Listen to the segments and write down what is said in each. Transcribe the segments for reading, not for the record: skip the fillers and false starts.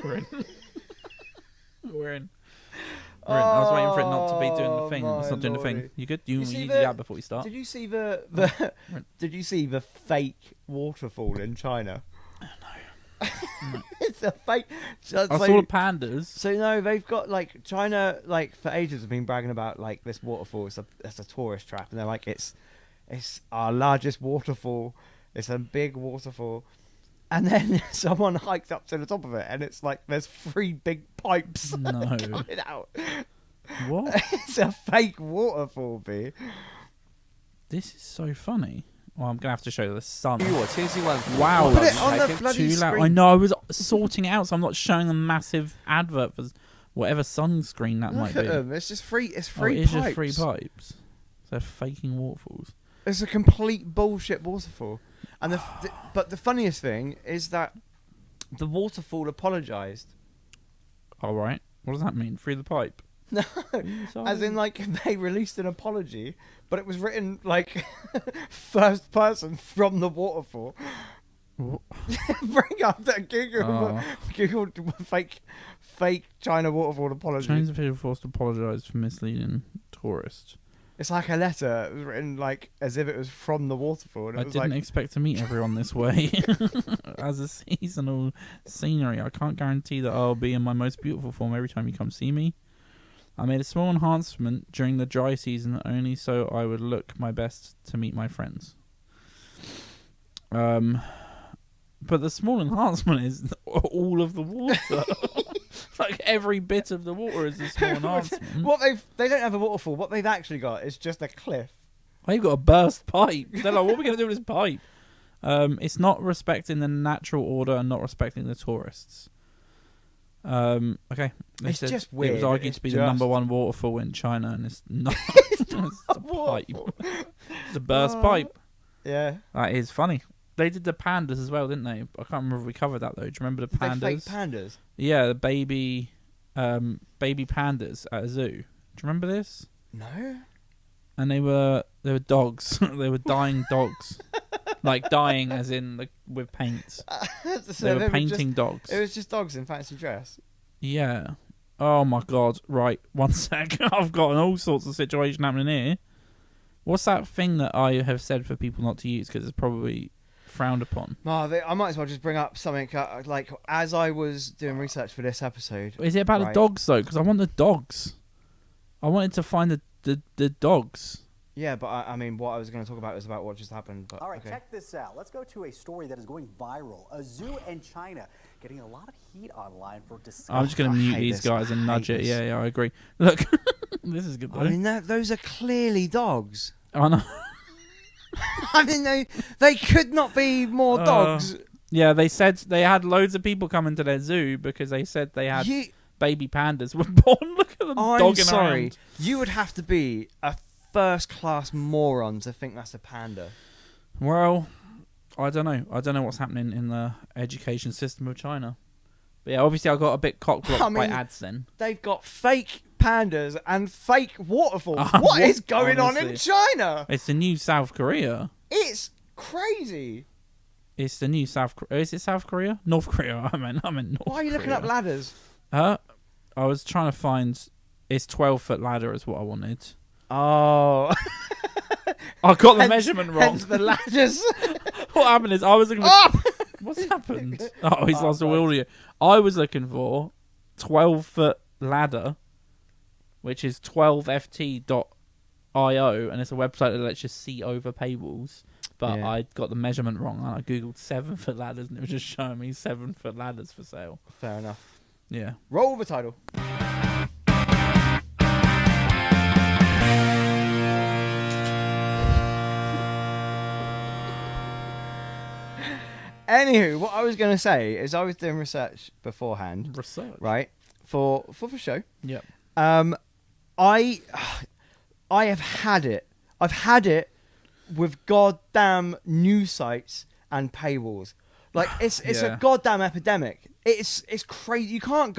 We're in. We're in. I was waiting for it not to be doing the thing. It's not doing the thing. You good? You do that before we start. Did you see the Did you see the fake waterfall in China? No. It's a fake. I saw the pandas. So no, they've got like China. Like for ages, have been bragging about like this waterfall. It's a tourist trap, and they're like it's our largest waterfall. It's a big waterfall. And then someone hiked up to the top of it, and it's like there's 3 big pipes coming out. What? It's a fake waterfall, B. This is so funny. Well, I'm going to have to show you the sun. Wow. Put it on the bloody screen. I know, I was sorting it out, so I'm not showing a massive advert for whatever sunscreen that might be. Look at them. It's just free. It's free pipes. pipes. Just 3 pipes. They're faking waterfalls. It's a complete bullshit waterfall. And but the funniest thing is that the waterfall apologised. All right. What does that mean? Through the pipe? No, as in like they released an apology, but it was written like first person from the waterfall. Bring up that Google fake China waterfall apology. Chinese official forced to apologise for misleading tourists. It's like a letter. It was written like as if it was from the waterfall. And I didn't expect to meet everyone this way. As a seasonal scenery, I can't guarantee that I'll be in my most beautiful form every time you come see me. I made a small enhancement during the dry season only so I would look my best to meet my friends. But the small enhancement is all of the water. Like every bit of the water is a small enhancement. They don't have a waterfall. What they've actually got is just a cliff. They've got a burst pipe. They're like, what are we going to do with this pipe? It's not respecting the natural order and not respecting the tourists. Okay. It's just weird. It was argued to be the #1 waterfall in China, and it's not. It's a pipe. It's a burst pipe. Yeah. That is funny. They did the pandas as well, didn't they? I can't remember if we covered that though. Do you remember the pandas? Fake pandas. Yeah, the baby pandas at a zoo. Do you remember this? No. And they were dogs. They were dying dogs, like dying as in with paint. They were painting dogs. It was just dogs in fancy dress. Yeah. Oh my god. Right. 1 sec. I've got all sorts of situation happening here. What's that thing that I have said for people not to use because it's probably frowned upon? I might as well just bring up something like as I was doing research for this episode. Is it about the dogs though? Because I want the dogs. I wanted to find the dogs. Yeah, but I mean, what I was going to talk about was about what just happened. But, all right, check this out. Let's go to a story that is going viral. A zoo in China getting a lot of heat online for discussion. I'm just going to mute these guys and nudge it. Yeah, I agree. Look, this is good though. I mean, those are clearly dogs. I know. I mean, they could not be more dogs. Yeah, they said they had loads of people coming to their zoo because they said they had baby pandas were born. Look at them dogging around. I'm sorry. You would have to be a first-class moron to think that's a panda. Well, I don't know. I don't know what's happening in the education system of China. But yeah, obviously I got a bit cock-blocked by ads then. They've got fake pandas and fake waterfalls. What is going on in China? It's the new South Korea. It's crazy. It's the new South Korea. Is it South Korea? North Korea. I meant North Korea. Why are you looking up ladders? I was trying to find... It's 12-foot ladder is what I wanted. Oh. I got the measurement wrong. Hence the ladders. What happened is I was looking for... What's happened? Oh, he's lost all audio. I was looking for 12-foot ladder, which is 12ft.io, and it's a website that lets you see over paywalls. But I got the measurement wrong, and I googled 7-foot ladders, and it was just showing me 7-foot ladders for sale. Fair enough. Yeah. Roll the title. Anywho, what I was going to say is I was doing research beforehand. Research? Right. For the show. Yep. I have had it. I've had it with goddamn news sites and paywalls. Like it's a goddamn epidemic. It's crazy. You can't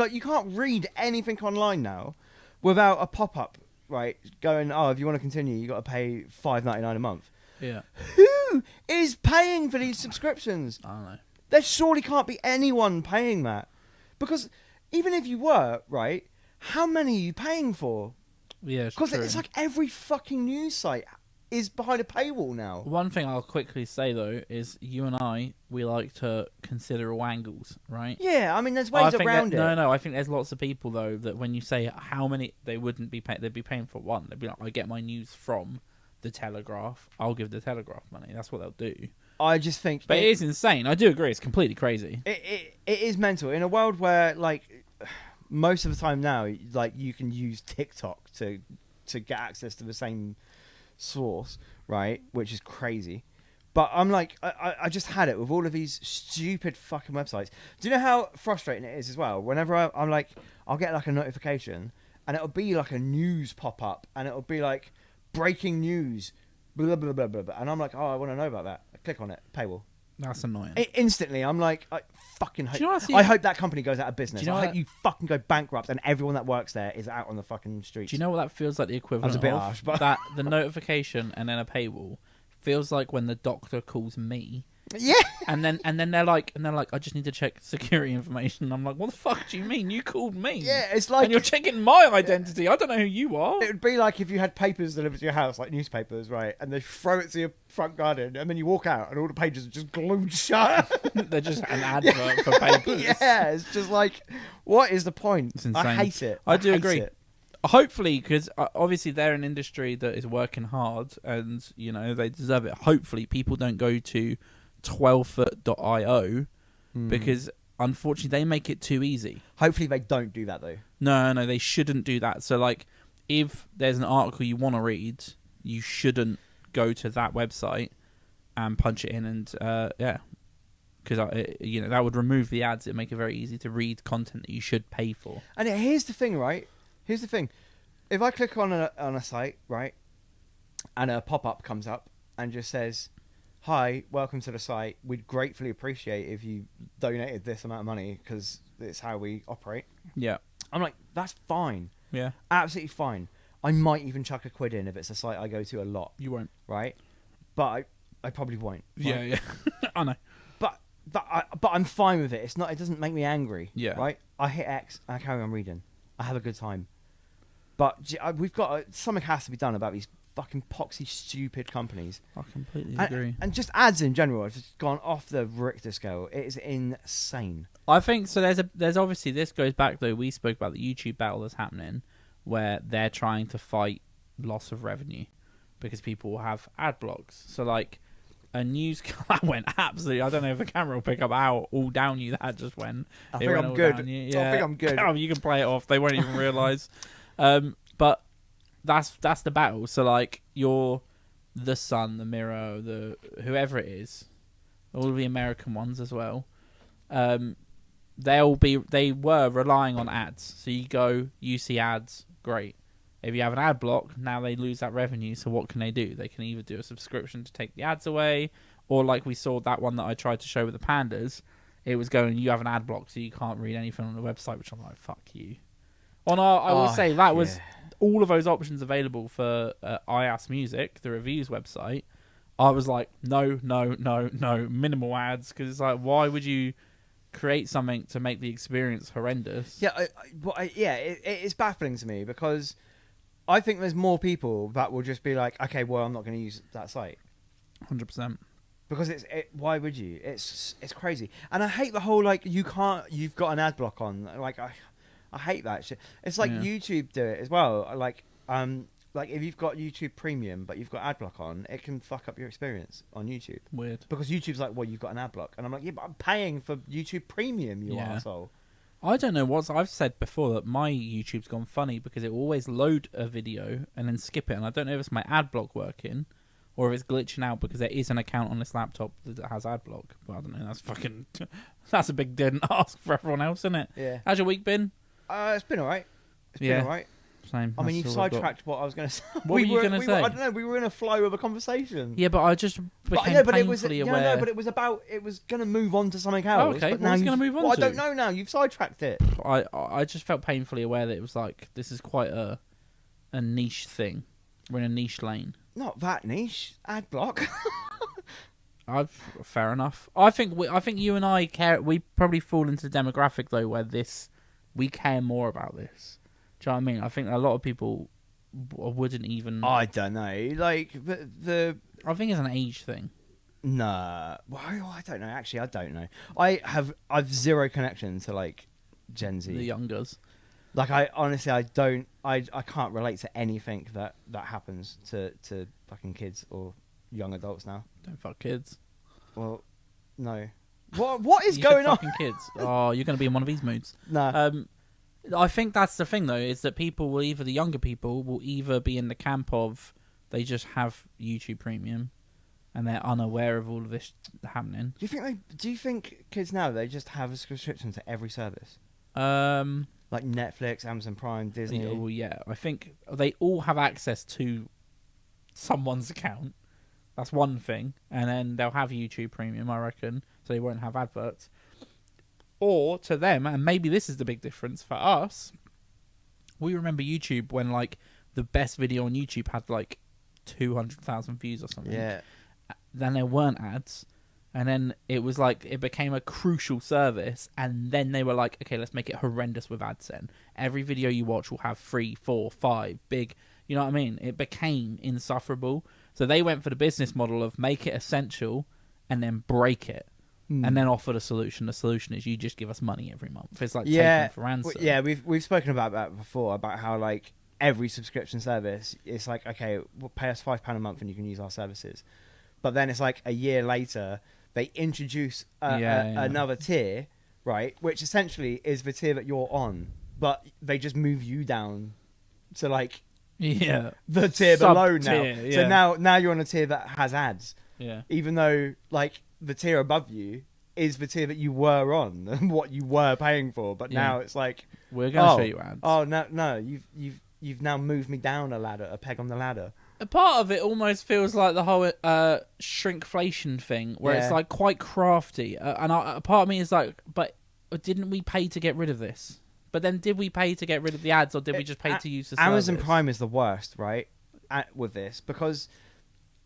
read anything online now without a pop-up, right? Going, oh, if you want to continue, you got to pay $5.99 a month. Yeah. Who is paying for these subscriptions? I don't know. There surely can't be anyone paying that. Because even if you were, right, how many are you paying for? Yeah, because it's like every fucking news site is behind a paywall now. One thing I'll quickly say though is you and we like to consider all angles, right? Yeah, I mean, there's ways around it. No, I think there's lots of people though that when you say how many, they wouldn't be paying. They'd be paying for one. They'd be like, I get my news from the Telegraph. I'll give the Telegraph money. That's what they'll do. I just think, but it is insane. I do agree. It's completely crazy. It is mental in a world where like most of the time now, like you can use TikTok to get access to the same source, right? Which is crazy. But I'm like, I just had it with all of these stupid fucking websites. Do you know how frustrating it is as well? Whenever I'm like, I'll get like a notification and it'll be like a news pop up and it'll be like breaking news, blah, blah, blah, blah, blah. And I'm like, oh, I want to know about that. I click on it, paywall. That's annoying. Instantly, I'm like, I fucking hope. Do you know I hope that company goes out of business. Do you know I hope you fucking go bankrupt and everyone that works there is out on the fucking streets. Do you know what that feels like? The equivalent That's a bit of harsh, but that the notification and then a paywall feels like when the doctor calls me. Yeah. And then they're like, I just need to check security information. And I'm like, what the fuck do you mean? You called me. Yeah, it's like, and you're checking my identity. I don't know who you are. It would be like if you had papers delivered to your house, like newspapers, right? And they throw it to your front garden, and then you walk out, and all the pages are just glued shut. They're just an advert for papers. Yeah, it's just like, what is the point? It's insane. I hate it. I do hate agree. It. Hopefully, because obviously they're an industry that is working hard, and you know they deserve it. Hopefully, people don't go to 12foot.io because unfortunately they make it too easy. Hopefully they don't do that though. No, they shouldn't do that. So like, if there's an article you want to read, you shouldn't go to that website and punch it in and because that would remove the ads. It'd make it very easy to read content that you should pay for. And here's the thing, right? Here's the thing. If I click on a site, right, and a pop-up comes up and just says, hi, welcome to the site. We'd gratefully appreciate if you donated this amount of money because it's how we operate. Yeah. I'm like, that's fine. Yeah. Absolutely fine. I might even chuck a quid in if it's a site I go to a lot. You won't. Right? But I probably won't. Right? Yeah. I know. But I'm fine with it. It doesn't make me angry. Yeah. Right? I hit X and I carry on reading. I have a good time. But we've got something has to be done about these fucking poxy, stupid companies. I completely agree. And just ads in general have just gone off the Richter scale. It is insane. I think so. There's obviously, this goes back though. We spoke about the YouTube battle that's happening, where they're trying to fight loss of revenue because people have ad blocks. So like a news that went absolutely. I don't know if the camera will pick up how all down you that just went. I think I'm good. Yeah. I think I'm good. Oh, you can play it off. They won't even realise. But that's the battle. So like you're the Sun, the Mirror, the whoever it is, all the American ones as well. They were relying on ads. So you see ads, great. If you have an ad block, now they lose that revenue. So what can they do? They can either do a subscription to take the ads away, or like we saw that one that I tried to show with the pandas, it was going, you have an ad block, so you can't read anything on the website. Which I'm like, fuck you. I will say that was all of those options available for IAAS Music, the reviews website. I was like, no, minimal ads, because it's like, why would you create something to make the experience horrendous? Yeah, it's baffling to me because I think there's more people that will just be like, okay, well, I'm not going to use that site. 100%. Because why would you? It's crazy, and I hate the whole like you've got an ad block on. Like I hate that shit. It's like YouTube do it as well. Like if you've got YouTube Premium but you've got ad block on, it can fuck up your experience on YouTube. Weird. Because YouTube's like, well, you've got an ad block, and I'm like, yeah, but I'm paying for YouTube Premium, you asshole. I don't know what I've said before that my YouTube's gone funny because it will always load a video and then skip it, and I don't know if it's my ad block working or if it's glitching out because there is an account on this laptop that has ad block. But I don't know. That's a big didn't ask for everyone else, isn't it? Yeah. How's your week been? It's been alright. It's been alright. Same. I mean, you've sidetracked what I was going to say. What were you going to say? I don't know. We were in a flow of a conversation. Yeah, but I just became painfully aware. No, but it was going to move on to something else. Oh, okay, but now it's going to move on to? I don't know now. You've sidetracked it. I just felt painfully aware that it was like, this is quite a niche thing. We're in a niche lane. Not that niche. Ad block. Fair enough. I think you and I care. We probably fall into the demographic though where we care more about this. Do you know what I mean? I think a lot of people wouldn't even. I don't know. Like the I think it's an age thing. Nah. Well, I don't know. Actually, I don't know. I've zero connection to like Gen Z. The youngers. Like I honestly, I can't relate to anything that happens to fucking kids or young adults now. Don't fuck kids. Well, no. What is You going said on? fucking kids. Oh, you're going to be in one of these moods. Nah. I think that's the thing though, is that people will the younger people will either be in the camp of they just have YouTube Premium, and they're unaware of all of this happening. Do you think kids now they just have a subscription to every service? Like Netflix, Amazon Prime, Disney. Well, yeah. I think they all have access to someone's account. That's one thing. And then they'll have YouTube Premium, I reckon, so they won't have adverts. Or to them, and maybe this is the big difference for us, we remember YouTube when like the best video on YouTube had like 200,000 views or something. Yeah. Then there weren't ads. And then it was like, it became a crucial service. And then they were like, okay, let's make it horrendous with ads then. Every video you watch will have 3, 4, 5 big, you know what I mean? It became insufferable. So they went for the business model of make it essential and then break it. And then offer the solution. The solution is you just give us money every month. It's like taking for ransom. Yeah, we've spoken about that before, about how like every subscription service, it's like, okay, we'll pay us £5 a month and you can use our services. But then it's like a year later, they introduce another tier, right? Which essentially is the tier that you're on, but they just move you down to like the tier below now. Yeah. So now you're on a tier that has ads. Yeah. Even though like the tier above you is the tier that you were on and what you were paying for, but now it's like we're going to show you ads. Oh no, you've now moved me down a peg on the ladder. A part of it almost feels like the whole shrinkflation thing, where it's like quite crafty, and a part of me is like, but didn't we pay to get rid of this? But then did we pay to get rid of the ads, or did we just pay to use the service? Amazon Prime is the worst, right? With this, because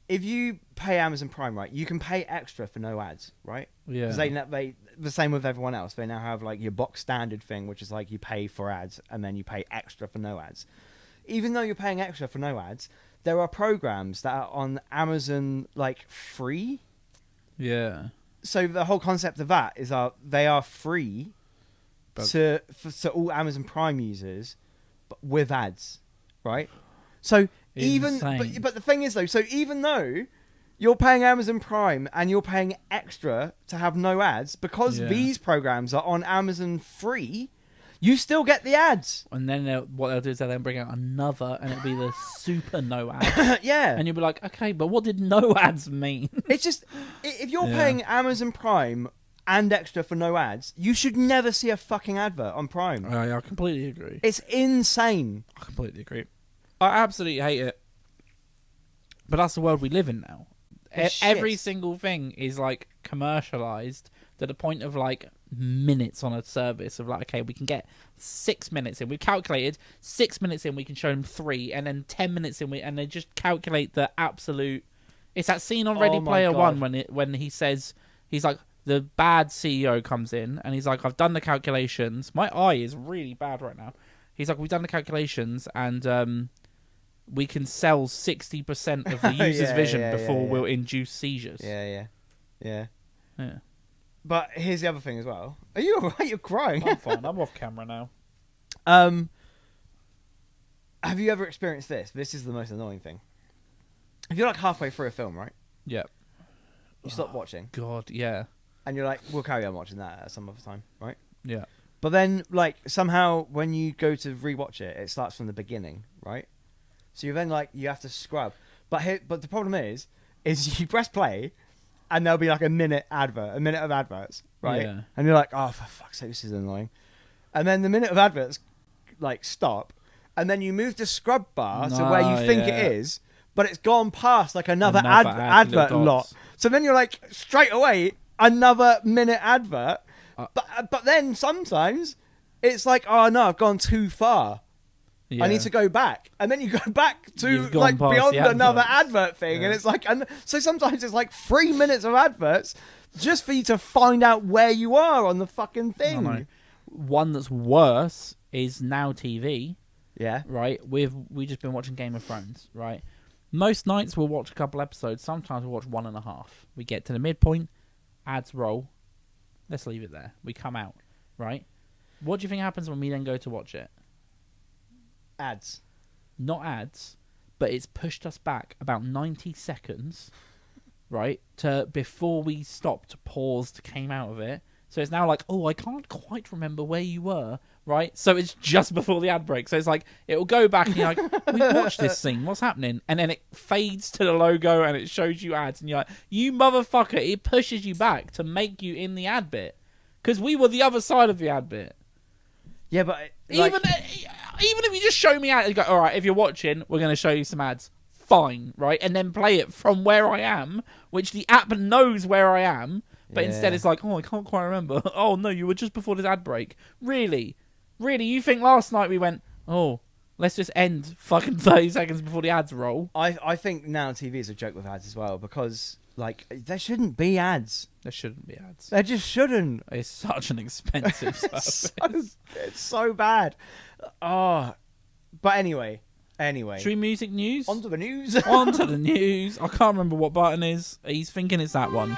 if you pay Amazon Prime, right, you can pay extra for no ads, right? Yeah. Because they the same with everyone else. They now have like your box standard thing, which is like you pay for ads and then you pay extra for no ads. Even though you're paying extra for no ads, there are programs that are on Amazon like free. Yeah. So the whole concept of that is they are free to all Amazon Prime users, but with ads, right? So but the thing is though, so even though you're paying Amazon Prime and you're paying extra to have no ads, because these programs are on Amazon free, you still get the ads. And then what they'll do is they'll then bring out another, and it'll be the super no ads. Yeah. And you'll be like, okay, but what did no ads mean? It's just, if you're paying Amazon Prime and extra for no ads, you should never see a fucking advert on Prime. I completely agree. It's insane. I completely agree. I absolutely hate it. But that's the world we live in now. Every single thing is like commercialized to the point of like minutes on a service of like, okay, we can get 6 minutes in. We've calculated 6 minutes in, we can show them 3, and then 10 minutes in, and they just calculate the absolute. It's that scene on Ready Player One when he says, he's like, the bad CEO comes in and he's like, I've done the calculations. My eye is really bad right now. He's like, we've done the calculations and we can sell 60% of the user's vision before we'll induce seizures. Yeah. But here's the other thing as well. Are you alright? You're crying. I'm fine. I'm off camera now. Have you ever experienced this? This is the most annoying thing. If you're like halfway through a film, right? Yep. You stop watching. God, yeah. And you're like, we'll carry on watching that at some other time, right? Yeah. But then, like, somehow when you go to rewatch it, it starts from the beginning, right? So you're then like, you have to scrub. But the problem is you press play, and there'll be like a minute of adverts, right? Yeah. And you're like, oh, for fuck's sake, this is annoying. And then the minute of adverts, like, stop, and then you move the scrub bar to where you think it is, but it's gone past like another advert lot. So then you're like, straight away, another minute advert. But then sometimes it's like, oh no, I've gone too far. I need to go back. And then you go back to You've gone like past beyond the another adverts. advert thing. Yeah. And it's like, and so sometimes it's like 3 minutes of adverts just for you to find out where you are on the fucking I know. thing. One that's worse is Now TV, Yeah. right? We just been watching Game of Thrones, right? Most nights we'll watch a couple episodes. Sometimes we'll watch 1.5. We get to the midpoint, ads roll. Let's leave it there. We come out, right? What do you think happens when we then go to watch it? Ads. Not ads, but it's pushed us back about 90 seconds, right, to before we stopped, paused, came out of it. So it's now like, oh, I can't quite remember where you were, right? So it's just before the ad break. So it's like, it'll go back and you're like, we watched this scene, what's happening? And then it fades to the logo and it shows you ads. And you're like, you motherfucker, it pushes you back to make you in the ad bit. Because we were the other side of the ad bit. Yeah, but like, Even if you just show me ads, you go, all right, if you're watching, we're going to show you some ads. Fine, right? And then play it from where I am, which the app knows where I am. But instead it's like, oh, I can't quite remember. Oh, no, you were just before this ad break. Really? Really? You think last night we went, oh, let's just end fucking 30 seconds before the ads roll? I think Now TV is a joke with ads as well because, like, there shouldn't be ads. There shouldn't be ads. There just shouldn't. It's such an expensive service. It's so bad. Oh, but anyway. Should we music news? On to the news. On to the news. I can't remember what button is. He's thinking it's that one.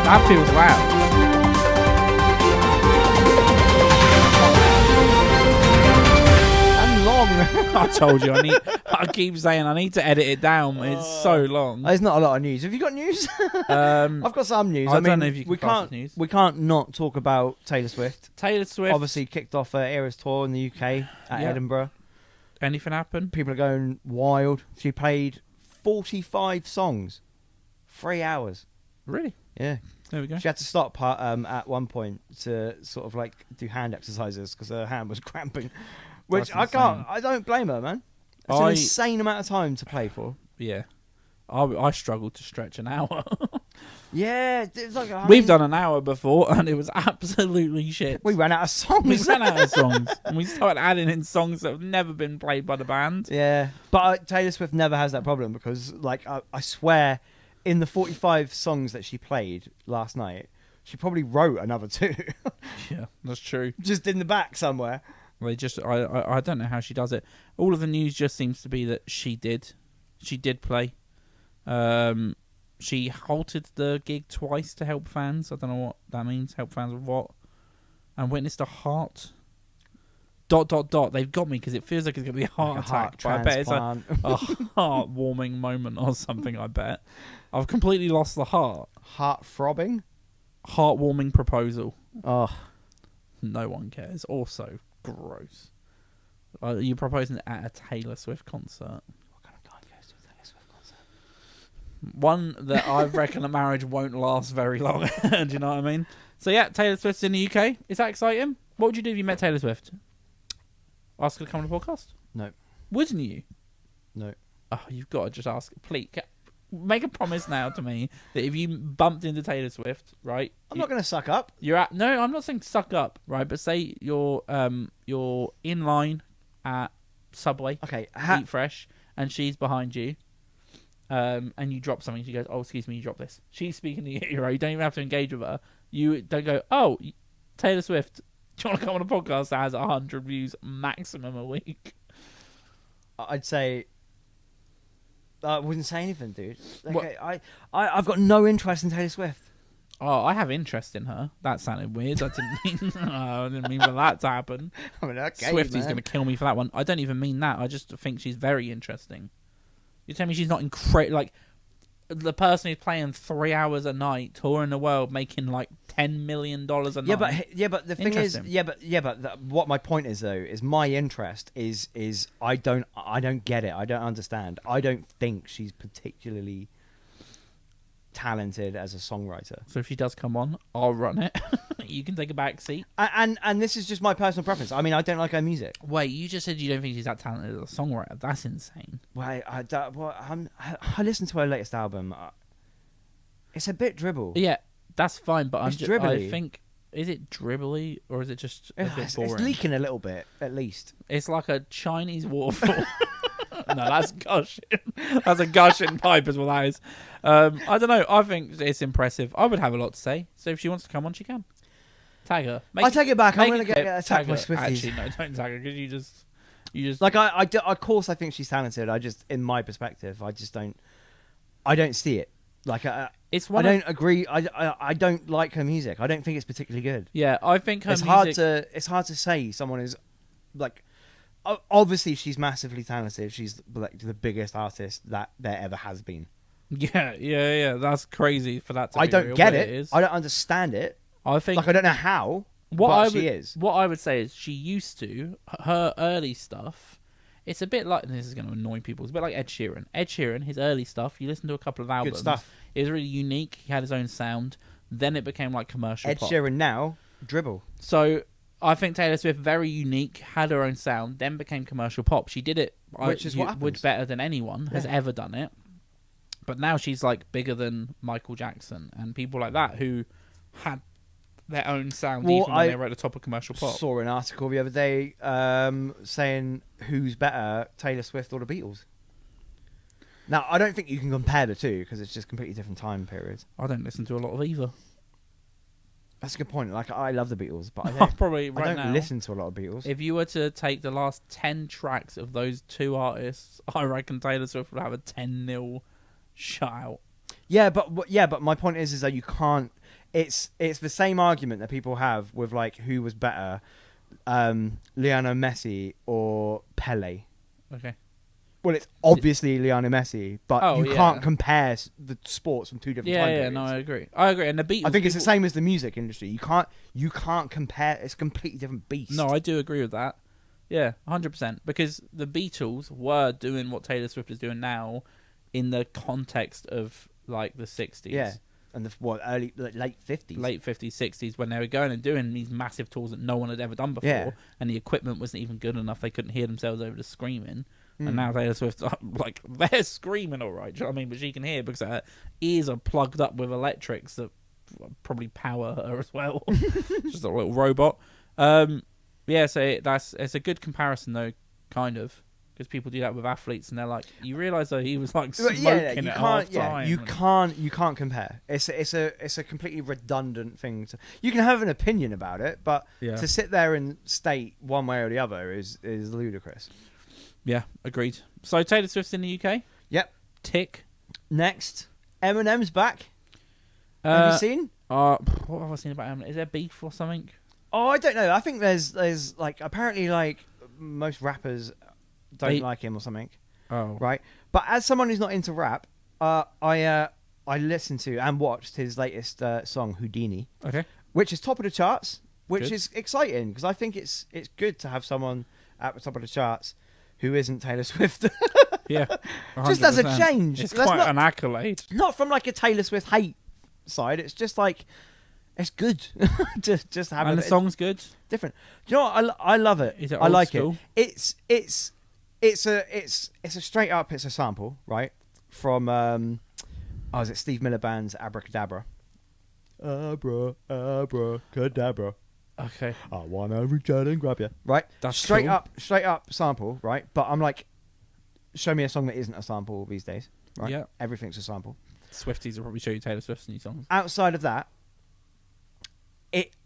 That feels loud. And long. I told you. I keep saying I need to edit it down. It's so long. There's not a lot of news. Have you got news? I've got some news. I mean, don't know if you can we class can't. as news. We can't not talk about Taylor Swift. Taylor Swift. Obviously kicked off her Eras tour in the UK at Yeah. Edinburgh. Anything happen? People are going wild. She played 45 songs, 3 hours. Really? Yeah. There we go. She had to stop at one point to sort of like do hand exercises because her hand was cramping. Which That's I don't blame her, man. It's an I- insane amount of time to play for. Yeah. I struggled to stretch an hour. Yeah, it's like We've done an hour before and it was absolutely shit. We ran out of songs. We ran out of songs and we started adding in songs that have never been played by the band. Yeah, but Taylor Swift never has that problem because, like, I swear, in the 45 songs that she played last night, she probably wrote another 2, Yeah, that's true. just in the back somewhere. They just I don't know how she does it. All of the news just seems to be that she did play. She halted the gig twice to help fans. I don't know what that means. Help fans with what? And witnessed a heart. ... They've got me because it feels like it's gonna be a heart attack. But I bet it's like a heart-warming moment or something. I bet. I've completely lost the heart. Heart throbbing. Heart-warming proposal. Oh, No one cares. Also, gross. You're proposing at a Taylor Swift concert. what kind of guy goes to a Taylor Swift concert? One that I reckon a marriage won't last very long. Do you know what I mean? So yeah, Taylor Swift's in the UK. Is that exciting? What would you do if you met Taylor Swift? Ask her to come on the podcast? No. Wouldn't you? No. Oh, you've got to just ask. Please, make a promise now to me that if you bumped into Taylor Swift, right? I'm not going to suck up. You're at no. I'm not saying suck up, right? But say you're in line at Subway, Okay. Eat Fresh, and she's behind you. And you drop something. She goes, "Oh, excuse me, you dropped this." She's speaking to you, right? You don't even have to engage with her. You don't go, "Oh, Taylor Swift, do you want to come on a podcast that has 100 views maximum a week?" I'd say I wouldn't say anything, dude. Okay, I've got no interest in Taylor Swift. Oh, I have interest in her. That sounded weird. I didn't mean for that to happen. I mean, okay, Swifty's man. going to kill me for that one. I don't even mean that. I just think she's very interesting. You tell me she's not incredible. Like, the person who's playing 3 hours a night, touring the world, making like $10 million a night. Yeah, but the thing is, what my point is though is my interest is I don't get it. I don't understand. I don't think she's particularly talented as a songwriter. So if she does come on, I'll run it. You can take a back seat. And this is just my personal preference. I mean, I don't like her music. Wait, you just said you don't think she's that talented as a songwriter. That's insane. Well, I listened to her latest album. It's a bit dribble. Yeah, that's fine, but It's dribbly. I think Is it dribbly or is it just a bit It's boring? leaking a little bit, at least. It's like a Chinese waterfall. No, that's gushing. That's a gushing pipe is what that is. I don't know. I think it's impressive. I would have a lot to say. So if she wants to come on, she can. Tag her. I take it back. I'm make going to a clip, get attacked by tag her. Swifties. Actually, no, don't tag her because you just Like of course, I think she's talented. I just, in my perspective, I don't see it. Like it's I one. don't agree. I don't like her music. I don't think it's particularly good. Yeah, I think her It's music. it's hard to say someone is like. Obviously, she's massively talented. She's like the biggest artist that there ever has been. Yeah. That's crazy for that to I be don't real, get but it. it is. I don't understand it. I think Like I don't know how. what but I would, she is. What I would say is she used to her early stuff. It's a bit like, and this is going to annoy people. It's a bit like Ed Sheeran. Ed Sheeran, his early stuff. You listen to a couple of albums. Good stuff. It was really unique. He had his own sound. Then it became like commercial Ed pop. Sheeran now dribble. So I think Taylor Swift, very unique, had her own sound, then became commercial pop. She did it, Which is what happens. better than anyone has ever done it. But now she's like bigger than Michael Jackson and people like that who had their own sound even when they were at the top of commercial pop. Saw an article the other day saying who's better, Taylor Swift or the Beatles. Now, I don't think you can compare the two because it's just completely different time periods. I don't listen to a lot of either. That's a good point. Like I love the Beatles, but I I don't, probably I right don't now. listen to a lot of Beatles. If you were to take the last 10 tracks of those two artists, I reckon Taylor Swift would have a 10-0 shutout. Yeah, but my point is that you can't. It's the same argument that people have with like who was better, Lionel Messi or Pele. Okay. Well, it's obviously Lionel Messi, but you yeah. can't compare the sports from two different time Yeah, periods. no, I agree. And the Beatles. I think it's the same as the music industry. You can't compare. It's a completely different beast. No, I do agree with that. Yeah, 100%. Because the Beatles were doing what Taylor Swift is doing now in the context of like the 60s. Yeah, and late 50s. Late 50s, 60s, when they were going and doing these massive tours that no one had ever done before, Yeah. and the equipment wasn't even good enough. They couldn't hear themselves over the screaming. And now Taylor Swift, like, they're screaming all right, do you know what I mean? But she can hear because her ears are plugged up with electrics that probably power her as well. Just a little robot. Yeah, so it's a good comparison, though, kind of. Because people do that with athletes, and they're like, you realise, though, he was, like, smoking at half time. You can't compare. It's a completely redundant thing. You can have an opinion about it, but to sit there and state one way or the other is ludicrous. Yeah, agreed. So Taylor Swift's in the UK. Yep. Tick. Next, Eminem's back. Have you seen? What have I seen about Eminem? Is there beef or something? Oh, I don't know. I think there's like apparently like most rappers don't like him or something. Oh, Right. But as someone who's not into rap, I listened to and watched his latest song Houdini, okay. which is top of the charts, which Good. is exciting because I think it's good to have someone at the top of the charts who isn't Taylor Swift. Yeah, Just as a 100%. change. It's That's quite not- an accolade. Not from like a Taylor Swift hate side. It's just like it's good to just have And a the bit song's good. different. Do you know what? I love it. Is it I old like school? it. It's a straight up. It's a sample, right? From is it Steve Miller Band's Abracadabra? Abracadabra. Okay. I wanna reach out and grab you. Right. That's straight cool. up sample. Right. But I'm like, show me a song that isn't a sample these days. Right. Yeah. Everything's a sample. Swifties will probably show you Taylor Swift's new songs. Outside of that,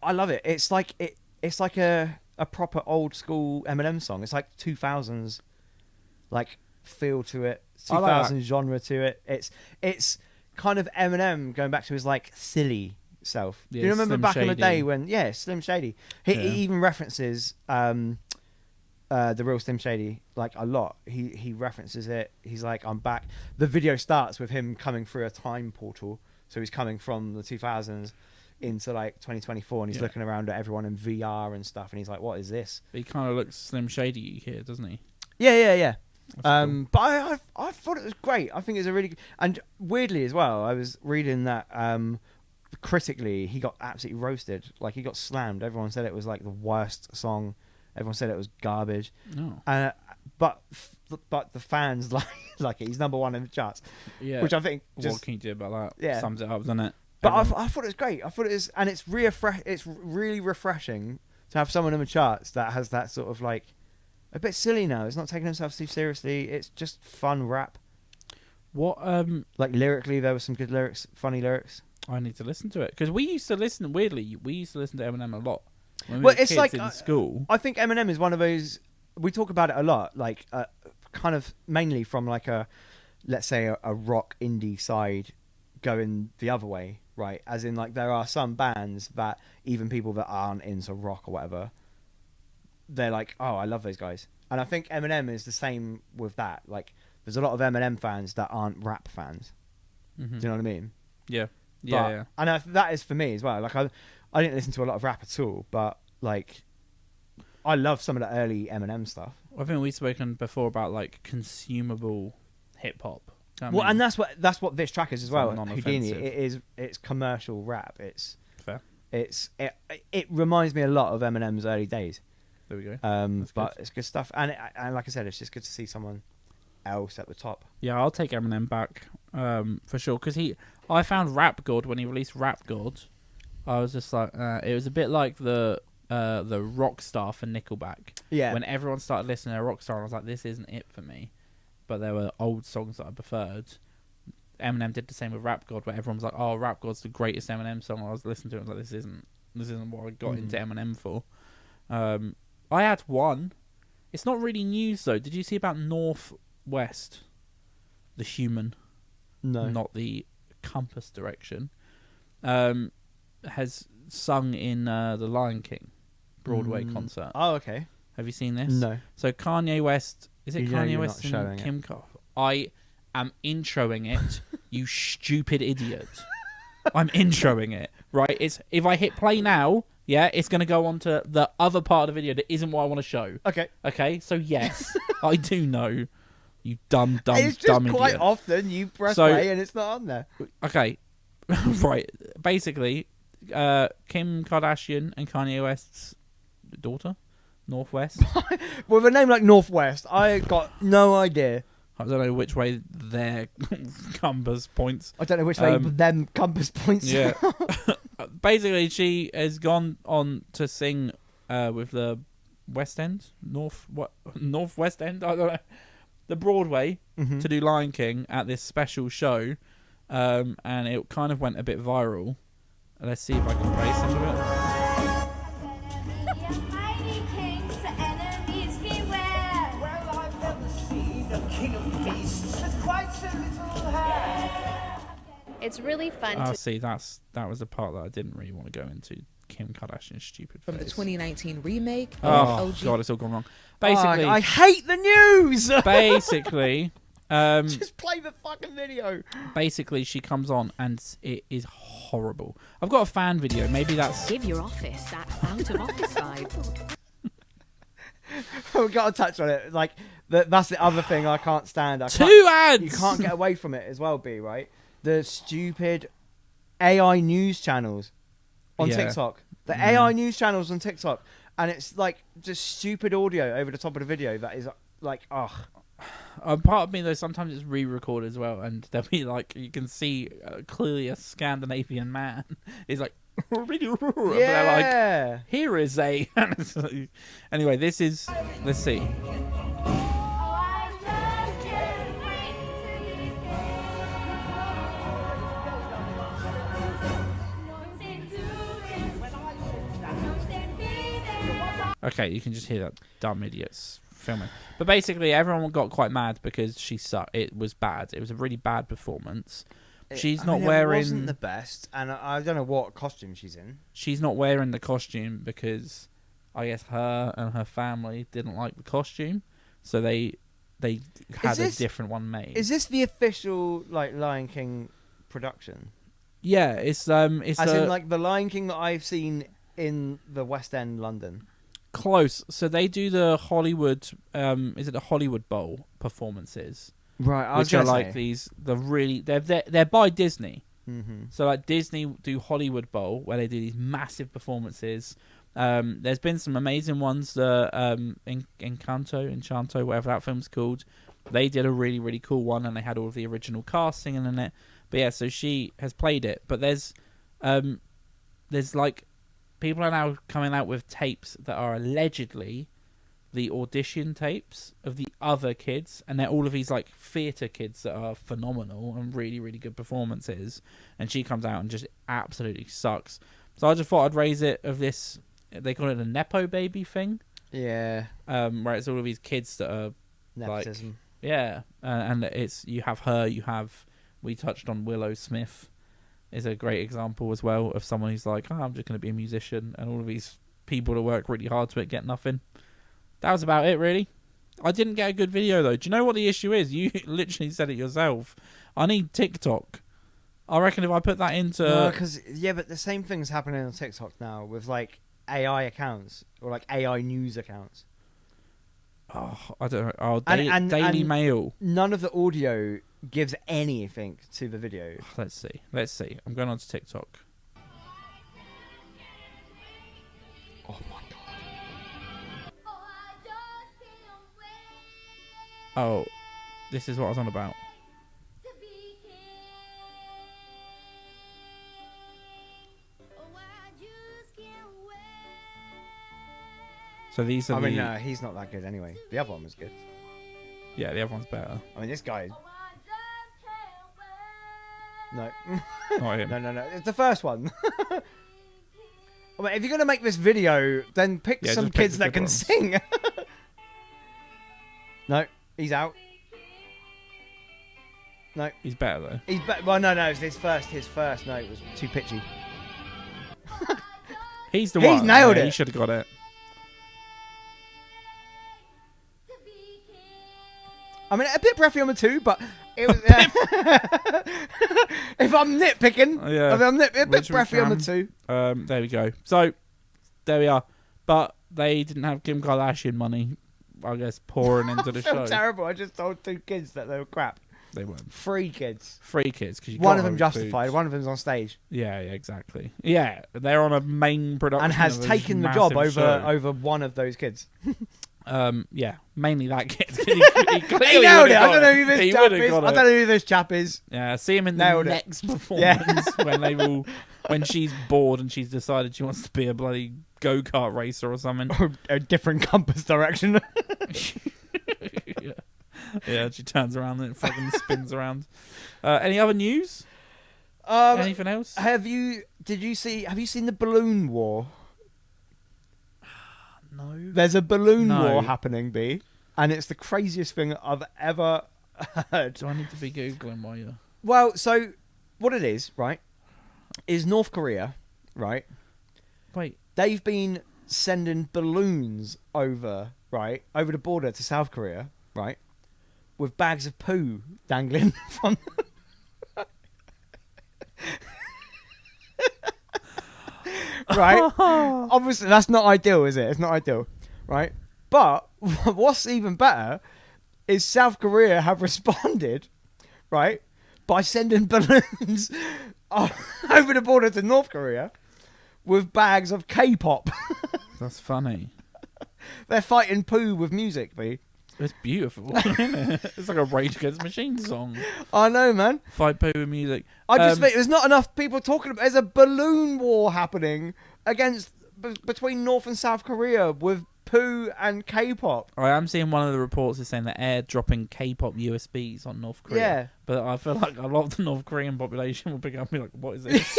I love it. It's like a proper old school Eminem song. It's like 2000s like feel to it, I like 2000s genre to it. It's kind of Eminem going back to his like silly self. Yeah, Do you remember Slim back in the Shady. day when Slim Shady. He even references the real Slim Shady like a lot. He references it. He's like, I'm back. The video starts with him coming through a time portal. So he's coming from the 2000s into like 2024 and he's looking around at everyone in VR and stuff and he's like, what is this? He kind of looks Slim Shady here, doesn't he? Yeah. That's cool. But I thought it was great. I think it's a really good, and weirdly as well, I was reading that critically he got absolutely roasted. Like he got slammed. Everyone said it was like the worst song. Everyone said it was garbage. No. But the fans like it. He's number one in the charts. Yeah. Which I think what just can you do about that? Yeah. Sums it up, doesn't it? But I thought it was great. I thought it was, and it's it's really refreshing to have someone in the charts that has that sort of like a bit silly now. It's not taking themselves too seriously. It's just fun rap. What like lyrically, there were some good lyrics, funny lyrics. I need to listen to it because we used to listen. Weirdly, we used to listen to Eminem a lot. When we Well, were it's kids like in school. I think Eminem is one of those. We talk about it a lot, like kind of mainly from like let's say a rock indie side going the other way, right? As in, like, there are some bands that even people that aren't into rock or whatever, they're like, oh, I love those guys. And I think Eminem is the same with that. Like, there's a lot of Eminem fans that aren't rap fans. Mm-hmm. Do you know what I mean? Yeah. And that is for me as well. Like, I didn't listen to a lot of rap at all, but like, I love some of the early Eminem stuff. I think we've spoken before about like consumable hip hop. And that's what this track is as well. Non-offensive. Houdini. It's commercial rap. It's fair. It reminds me a lot of Eminem's early days. There we go. But it's good stuff. And like I said, it's just good to see someone else at the top. Yeah, I'll take Eminem back for sure because I found Rap God when he released Rap God. I was just like, it was a bit like the Rockstar for Nickelback. Yeah. When everyone started listening to Rockstar, I was like, this isn't it for me. But there were old songs that I preferred. Eminem did the same with Rap God, where everyone was like, "Oh, Rap God's the greatest Eminem song." I was listening to it, I was like, "This isn't what I got into Eminem for." I had one. It's not really news though. Did you see about Northwest, the human, No, not the compass direction, has sung in the Lion King Broadway concert? Oh, okay. Have you seen this? No. So Kanye West. Is it Kanye you're West not showing and it. Kim I am introing it, you stupid idiot. I'm introing it, right? It's if I hit play now, yeah, it's going to go on to the other part of the video that isn't what I want to show. Okay. Okay, so yes, I do know. You dumb It's just dumb quite idiot. often you press play and it's not on there. Okay, right. Basically, Kim Kardashian and Kanye West's daughter, Northwest. With a name like Northwest, I got no idea. I don't know which way their compass points. I don't know which way them compass points. Yeah. Basically, she has gone on to sing with the West End, Northwest End. I don't know. The Broadway to do Lion King at this special show, and it kind of went a bit viral. Let's see if I can play some of it. It's really fun Oh, to see, that was the part that I didn't really want to go into. Kim Kardashian's stupid from the face. 2019 remake Oh, of OG. God, it's all gone wrong. Basically, I hate the news. basically, Just play the fucking video. basically, she comes on and it is horrible. I've got a fan video. Maybe that's give your office that out of office vibe. We've got to touch on it. Like that's the other thing I can't stand. two ads. You can't get away from it as well, B, right? The stupid AI news channels on Yeah. TikTok. The AI news channels on TikTok. And it's like just stupid audio over the top of the video that is like, ugh. Part of me though, sometimes it's re-recorded as well, and there'll be like you can see clearly a Scandinavian man is like, Yeah. like, here is a. Anyway, this is. Let's see. Okay, you can just hear that dumb idiots filming. But basically, everyone got quite mad because she sucked. It was bad. It was a really bad performance. She's not wearing. It wasn't the best, and I don't know what costume she's in. She's not wearing the costume because I guess her and her family didn't like the costume, so they had a different one made. Is this the official like Lion King production? Yeah, it's in like the Lion King that I've seen in the West End, London. Close. So they do the Hollywood. Is it the Hollywood Bowl performances? Right, Which are like these. They're by Disney. Mm-hmm. So like Disney do Hollywood Bowl where they do these massive performances. There's been some amazing ones. Encanto, whatever that film's called. They did a really, really cool one, and they had all of the original cast singing in it. But yeah, so she has played it. But there's There's like people are now coming out with tapes that are allegedly the audition tapes of the other kids, and they're all of these like theatre kids that are phenomenal and really, really good performances. And she comes out and just absolutely sucks. So I just thought I'd raise it of this. They call it a nepo baby thing. Yeah. Where it's all of these kids that are Nepotism. like, yeah, and it's you have her, we touched on Willow Smith is a great example as well of someone who's like, oh, I'm just going to be a musician, and all of these people that work really hard to it get nothing. That was about it, really. I didn't get a good video though. Do you know what the issue is? You literally said it yourself. I need TikTok. I reckon if I put that into No, because but the same thing's happening on TikTok now with like AI accounts or like AI news accounts. Oh, I don't know. Oh, And Daily Mail. None of the audio gives anything to the video. Let's see. I'm going on to TikTok. Oh my god. Oh, this is what I was on about. So these are he's not that good anyway. The other one was good. Yeah, the other one's better. I mean, this guy... No. Not him. No. It's the first one. I mean, if you're going to make this video, then pick some just pick kids the that good can ones. sing. No, he's out. No. He's better though. Well, no, it's his first note was too pitchy. He's the He's one. nailed Yeah, it. He should have got it. I mean, a bit breathy on the two, but it was. If I'm nitpicking, Yeah. a bit Which we breathy on the can. two. There we go. So there we are. But they didn't have Kim Kardashian money, I guess, pouring into the I feel show. terrible. I just told two kids that they were crap. They weren't. 3 kids. 3 kids. Cause you One gotta of them have justified. foods. One of them's on stage Yeah, exactly. Yeah, they're on a main production and has of a taken the job massive over show. over one of those kids. Yeah, mainly that kid. he He clearly nailed would've it. I got don't know who this He chap would've is. got I it. don't know who this chap is. Yeah, see him in the Nailed it. next performance when she's bored and she's decided she wants to be a bloody go-kart racer or something. A different compass direction. Yeah, she turns around and it fucking spins around. Any other news? Um, Anything else? have you seen the balloon war? No. There's a balloon No. war happening, B, and it's the craziest thing I've ever heard. Do I need to be Googling while you're... Well, so what it is, right, is North Korea, right? Wait. They've been sending balloons over the border to South Korea, right, with bags of poo dangling from. Right? Obviously, that's not ideal, is it? It's not ideal, right? But what's even better is South Korea have responded, right, by sending balloons over the border to North Korea with bags of K-pop. That's funny. They're fighting poo with music, B. It's beautiful, isn't it? It's like a Rage Against the Machine song. I know, man. Fight poo with music. I just think there's not enough people talking about. There's a balloon war happening between North and South Korea with poo and K-pop. I am seeing one of the reports is saying that airdropping K-pop USBs on North Korea. Yeah. But I feel like a lot of the North Korean population will pick up and be like, what is this?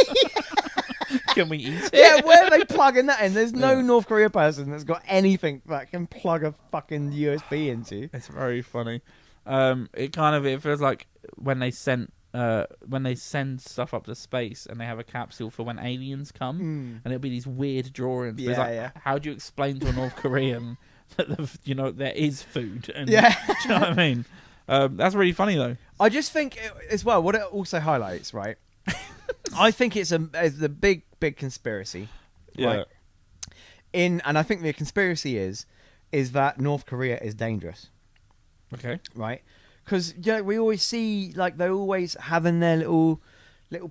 Can we eat it? Yeah, where are they plugging that in? There's no Yeah. North Korea person that's got anything that can plug a fucking USB into. It's very funny. It feels like when they send stuff up to space and they have a capsule for when aliens come, and it'll be these weird drawings. But it's like, Yeah. how do you explain to a North Korean that there is food? And, Yeah. do you know what I mean? That's really funny though. I just think as well, what it also highlights, right? I think it's a big conspiracy. Yeah. Right? And I think the conspiracy is that North Korea is dangerous, Okay. right? Because we always see like they're always having their little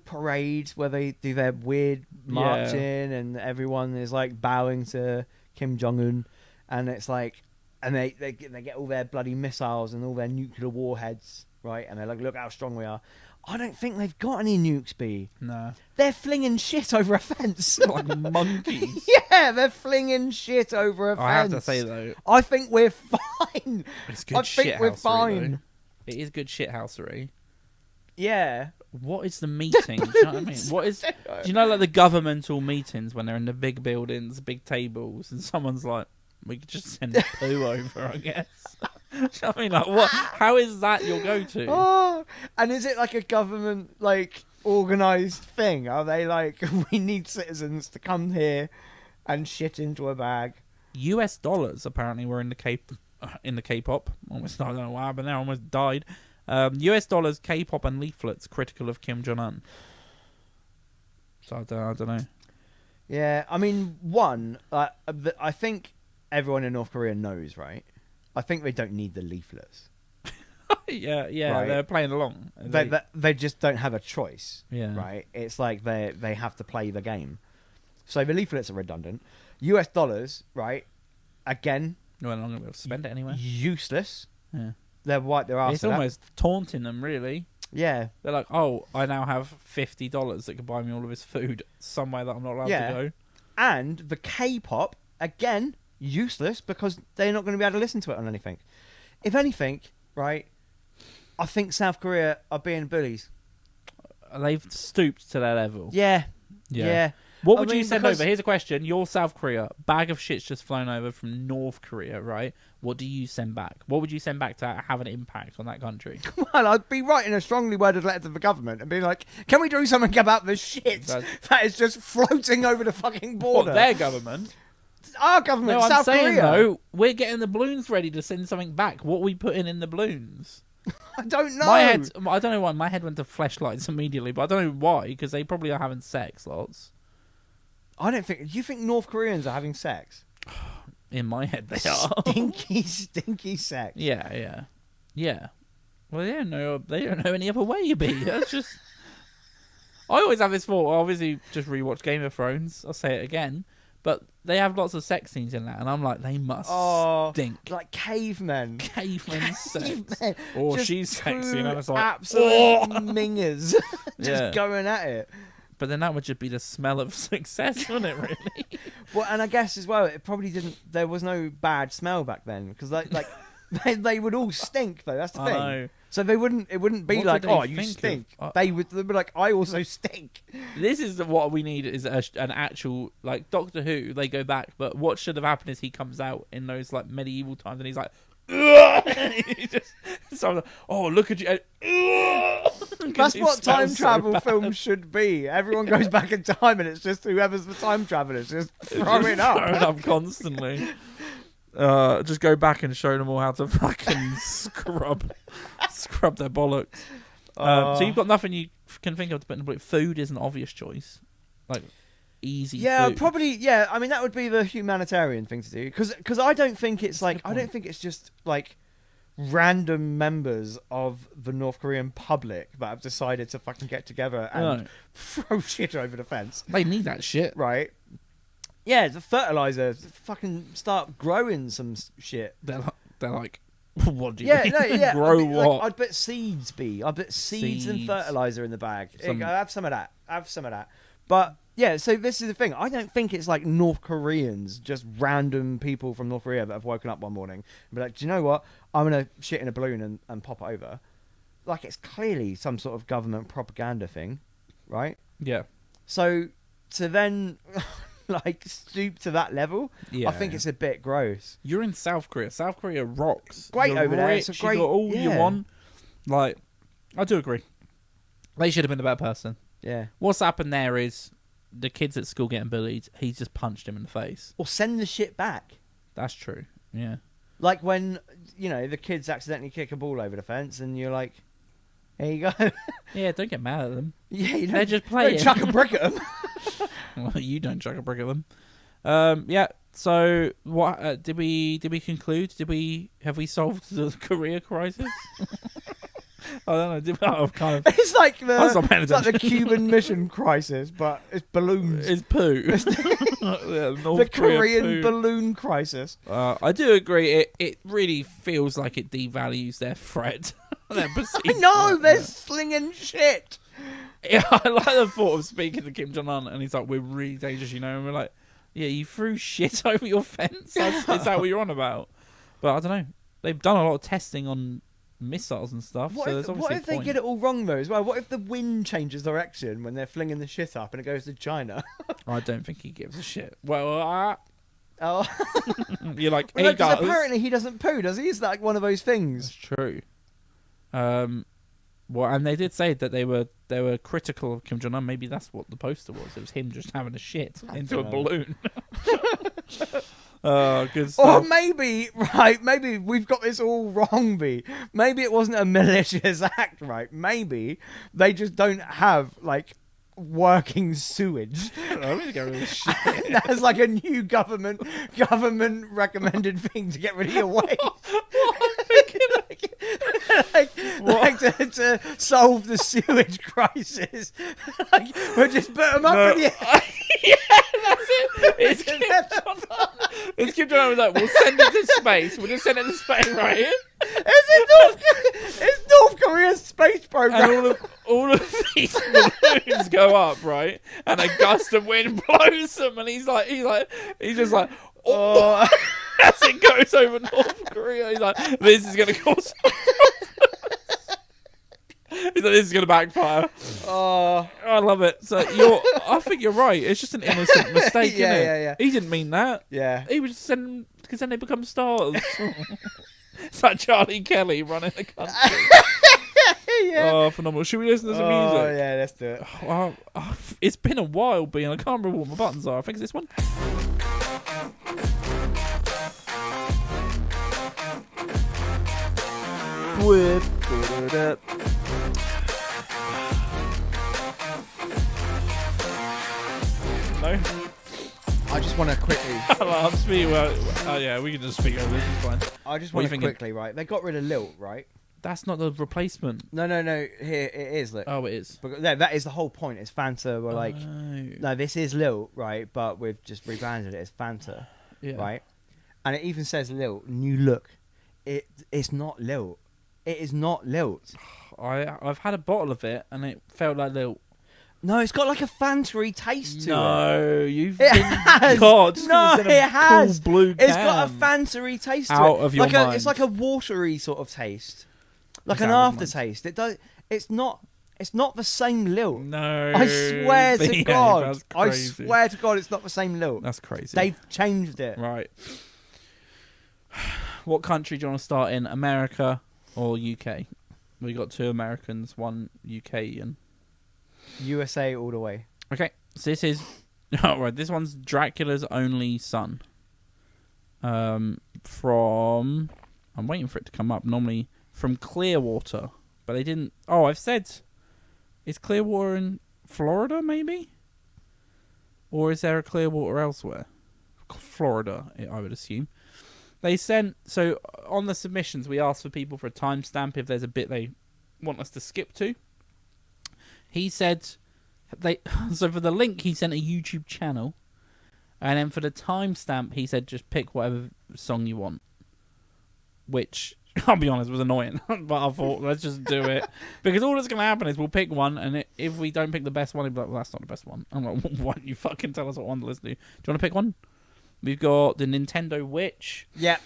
parades where they do their weird marching and everyone is like bowing to Kim Jong-un, and it's like, and they get all their bloody missiles and all their nuclear warheads, right? And they're like, look how strong we are. I don't think they've got any nukes, B. No. They're flinging shit over a fence. Like monkeys. Yeah, they're flinging shit over a fence. I have to say, though, I think we're fine. it's good I think we're fine. Though. It is good shithousery. Yeah. What is the meeting? Do you know what I mean? What is? Do you know, like, the governmental meetings when they're in the big buildings, big tables, and someone's like, we could just send a poo over, I guess. Do you know what I mean? Like, what? How is that your go-to? Oh, and is it like a government, like, organised thing? Are they like, we need citizens to come here and shit into a bag? US dollars apparently were in the K-pop. Almost, I don't know what happened there. I almost died. US dollars, K-pop, and leaflets critical of Kim Jong Un. So I don't know. Yeah, I mean, I think everyone in North Korea knows, right? I think they don't need the leaflets. yeah, Right. they're playing along. They just don't have a choice. Yeah. Right. It's like they have to play the game. So the leaflets are redundant. US dollars, right? Again, Well, I'm not going to be able to spend it anyway. useless. Yeah. They're white their ass. It's almost taunting them, really. Yeah. They're like, oh, I now have $50 that could buy me all of his food somewhere that I'm not allowed to go. And the K-pop, again, useless because they're not going to be able to listen to it on anything. If anything, right, I think South Korea are being bullies. They've stooped to their level. Yeah. Yeah. What I would you mean, send because- over? Here's a question. You're South Korea. Bag of shit's just flown over from North Korea, right? What do you send back? What would you send back to have an impact on that country? Well, I'd be writing a strongly worded letter to the government and be like, can we do something about the shit that is just floating over the fucking border? What, their government? Our government, No, South I'm saying, Korea. though, we're getting the balloons ready to send something back. What are we putting in the balloons? I don't know. I don't know why. My head went to fleshlights immediately, but I don't know why, because they probably are having sex lots. I don't think... Do you think North Koreans are having sex? In my head, they are. Stinky sex. Yeah. Well, they don't know any other way, B. That's just... I always have this thought. I obviously just rewatched Game of Thrones. I'll say it again. But they have lots of sex scenes in that, and I'm like, they must stink. Like cavemen. Caveman sex. Cavemen. Or Just she's sexy, and two I was like, absolute mingers. Just Yeah. going at it. But then that would just be the smell of success, wouldn't it, really? Well, and I guess as well, it probably didn't... There was no bad smell back then, because like they would all stink, though. That's the I thing. know. So it wouldn't be What like, did they oh, you think stink. of? They'd be like, I also stink. This is what we need, is an actual, like, Doctor Who, they go back, but what should have happened is he comes out in those, like, medieval times, and he's like, he just, so I'm like, oh, look at you. That's He what time smells so travel bad. films should be. Everyone goes back in time, and it's just whoever's the time traveller is just throwing up. Throwing up constantly. Just go back and show them all how to fucking scrub their bollocks. So you've got nothing you can think of to put in the book. Food is an obvious choice, like easy. Yeah, food. probably. Yeah, I mean that would be the humanitarian thing to do because I don't think it's like I don't think it's just like random members of the North Korean public that have decided to fucking get together and throw shit over the fence. They need that shit. Right. Yeah, the fertilizer. Fucking start growing some shit. They're like, what do you mean? I'd Grow be, what? like, I'd put seeds, I'd put seeds and Seeds. fertilizer in the bag. Here you Some- go, have some of that. But yeah, so this is the thing. I don't think it's like North Koreans, just random people from North Korea that have woken up one morning and be like, do you know what? I'm gonna shit in a balloon and pop it over. Like it's clearly some sort of government propaganda thing, right? Yeah. So to then like stoop to that level, Yeah, I think yeah. it's a bit gross. You're in South Korea. South Korea rocks. Great You're over there. Rich, It's a great- you got all you yeah. want. Like, I do agree. They should have been a better person. Yeah. What's happened there is the kids at school getting bullied. He's just punched him in the face. Or send the shit back. That's true. Yeah. Like when, you know, the kids accidentally kick a ball over the fence and you're like, here you go. Yeah, don't get mad at them. Yeah, you They're don't, just don't playing. chuck a brick at them. Well, you don't chuck a brick at them. Yeah. So what did we conclude? Have we solved the Korea crisis? I don't know. I've kind of. It's like I stopped paying it's like the attention. Cuban Mission crisis, but it's balloons. It's poo. Yeah, North The Korea Korean poo. balloon crisis. I do agree. It really feels like it devalues their threat. They're I perceived know, threat, they're yeah. slinging shit. Yeah, I like the thought of speaking to Kim Jong Un, and he's like, "We're really dangerous, you know." And we're like, "Yeah, you threw shit over your fence. Is that what you're on about?" But I don't know. They've done a lot of testing on missiles and stuff. What so if, there's obviously what if a they point. get it all wrong though as well? What if the wind changes direction when they're flinging the shit up and it goes to China? I don't think he gives a shit. Well, Oh, you're like, well, he no, 'cause does. apparently he doesn't poo, does he? It's like one of those That's things. true. Well, and they did say that they were critical of Kim Jong Un. Maybe that's what the poster was. It was him just having a shit into a don't know. balloon. Oh, good Or stuff. maybe we've got this all wrong, B. Maybe it wasn't a malicious act, right? Maybe they just don't have, like, working sewage. I'm gonna go with shit. That's like a new government recommended thing to get rid of your waste. like to solve the sewage crisis. Like, we'll just put them up No. in the Yeah, that's it. It's Kim Jong Un. It's Kim Jong Un was like, we'll send it to space. We'll just send it to space, right? It's North Korea's space program. And all of these balloons go up, right? And a gust of wind blows them, and he's just like, oh, as it goes over North Korea. He's like, this is gonna cause. He's like, this is gonna backfire. Oh, I love it. So I think you're right. It's just an innocent mistake, Yeah, isn't it? yeah, yeah. He didn't mean that. yeah. He was just sending because then they become stars. It's like Charlie Kelly running the country. Yeah. Oh, phenomenal. Should we listen to some music? Oh, yeah, let's do it. Well, it's been a while, being. I can't remember what my buttons are. I think it's this one. Whip. No? I just want to quickly. I'm speaking. Well, yeah, we can just speak over this. It's fine. I just What are want you to thinking? quickly, right? They got rid of Lilt, right? That's not the replacement. No. Here it is. Look. Oh, it is. But no, that is the whole point. It's Fanta. We're like, Oh. no, this is Lilt, right? But we've just rebranded it as Fanta, Yeah. right? And it even says Lilt, new look. It's not Lilt. It is not Lilt. I've had a bottle of it, and it felt like little. No, it's got like a Fanta-y taste to it. No, you've It been has. God, just 'cause No, it's in a it has. Cool blue It's got a can. Fanta-y taste to Out it. of your It's mind. like a watery sort of taste, like It's an out of your aftertaste. It does. It's not the same Lilt. No, I swear to behave, God. that's I crazy. swear to God, it's not the same Lilt. That's crazy. They've changed it. Right. What country do you want to start in? America or UK? We got 2 Americans, 1 UKian. USA all the way. Okay, so this is right. This one's Dracula's Only Sun. From I'm waiting for it to come up. Normally from Clearwater, but they didn't. Oh, I've said, is Clearwater in Florida maybe, or is there a Clearwater elsewhere? Florida, I would assume. They sent so on the submissions we asked for people for a timestamp if there's a bit they want us to skip to. He said. So for the link, he sent a YouTube channel, and then for the timestamp, he said just pick whatever song you want. Which, I'll be honest, was annoying, but I thought let's just do it because all that's gonna happen is we'll pick one, and if we don't pick the best one, he'll be like, "Well, that's not the best one." I'm like, "Why don't you fucking tell us what one to listen to?" Do you want to pick one? We've got the Nintendo Witch. Yeah.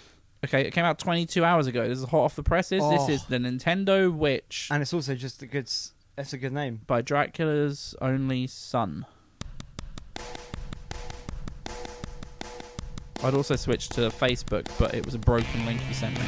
Okay, it came out 22 hours ago. This is hot off the presses. Oh. This is the Nintendo Witch. And it's also just that's a good name. By Dracula's Only Sun. I'd also switched to Facebook, but it was a broken link you sent me.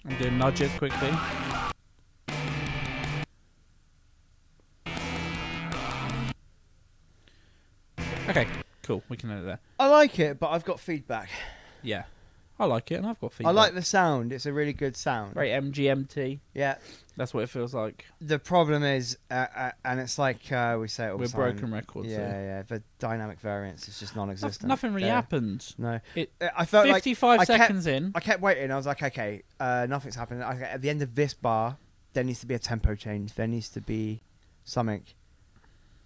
I'm doing nudges quickly. Okay, cool. We can edit that. I like it, but I've got feedback. Yeah. I like it, and I've got feedback. I like the sound. It's a really good sound. Very MGMT. Yeah. That's what it feels like. The problem is, and it's like we say it all the We're time. broken records. Yeah. The dynamic variance is just non-existent. Nothing really happened. No. It, I felt 55 like seconds in. I kept waiting. I was like, okay, nothing's happening. At the end of this bar, there needs to be a tempo change. There needs to be something.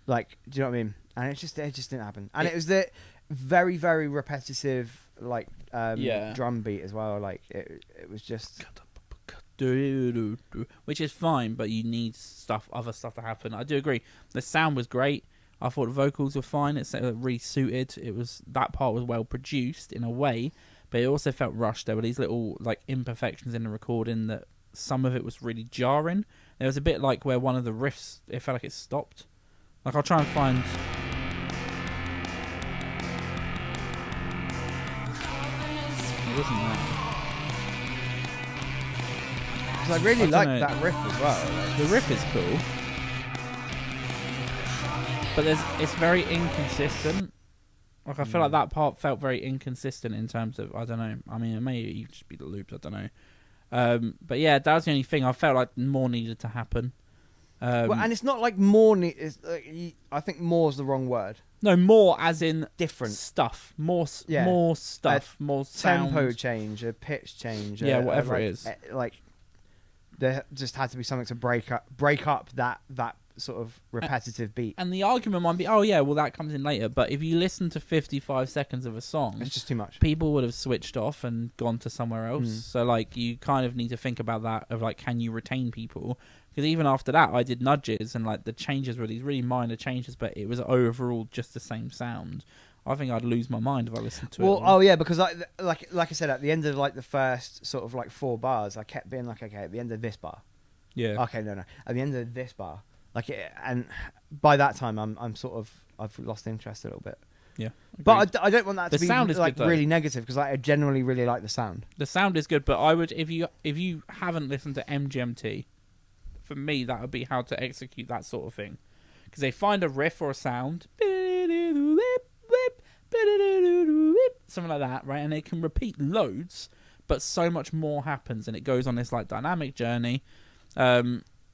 Like, do you know what I mean? And it just didn't happen. And it was the very, very repetitive, like, drum beat as well. Like, it was just... Which is fine, but you need other stuff to happen. I do agree. The sound was great. I thought the vocals were fine. It's really suited. That part was well produced in a way, but it also felt rushed. There were these little like imperfections in the recording that some of it was really jarring. There was a bit like where one of the riffs, it felt like it stopped. Like I'll try and find. It wasn't that. Because I really like that riff as well. Like. The riff is cool, but it's very inconsistent. Like I feel like that part felt very inconsistent in terms of, I don't know. I mean, it may even just be the loops. I don't know. But yeah, that was the only thing. I felt like more needed to happen. Well, and it's not like more. I think more is the wrong word. No, more as in different stuff. More stuff. More sound. Tempo change, a pitch change. Yeah, whatever it is. Like there just had to be something to break up that sort of repetitive beat. And the argument might be, oh yeah, well that comes in later. But if you listen to 55 seconds of a song, it's just too much. People would have switched off and gone to somewhere else. So like you kind of need to think about that of like, can you retain people? Because even after that, I did nudges and like the changes were these really minor changes, but it was overall just the same sound. I think I'd lose my mind if I listened to it. Well, oh yeah, because like I said, at the end of like the first sort of like 4 bars, I kept being like, okay, at the end of this bar. Yeah. Okay, no. At the end of this bar, like, and by that time, I've lost interest a little bit. Yeah. But I don't want that to be sound is like good, really negative because I generally really like the sound. The sound is good, but I would if you haven't listened to MGMT, for me that would be how to execute that sort of thing, because they find a riff or a sound, something like that, right, and they can repeat loads, but so much more happens, and it goes on this like dynamic journey.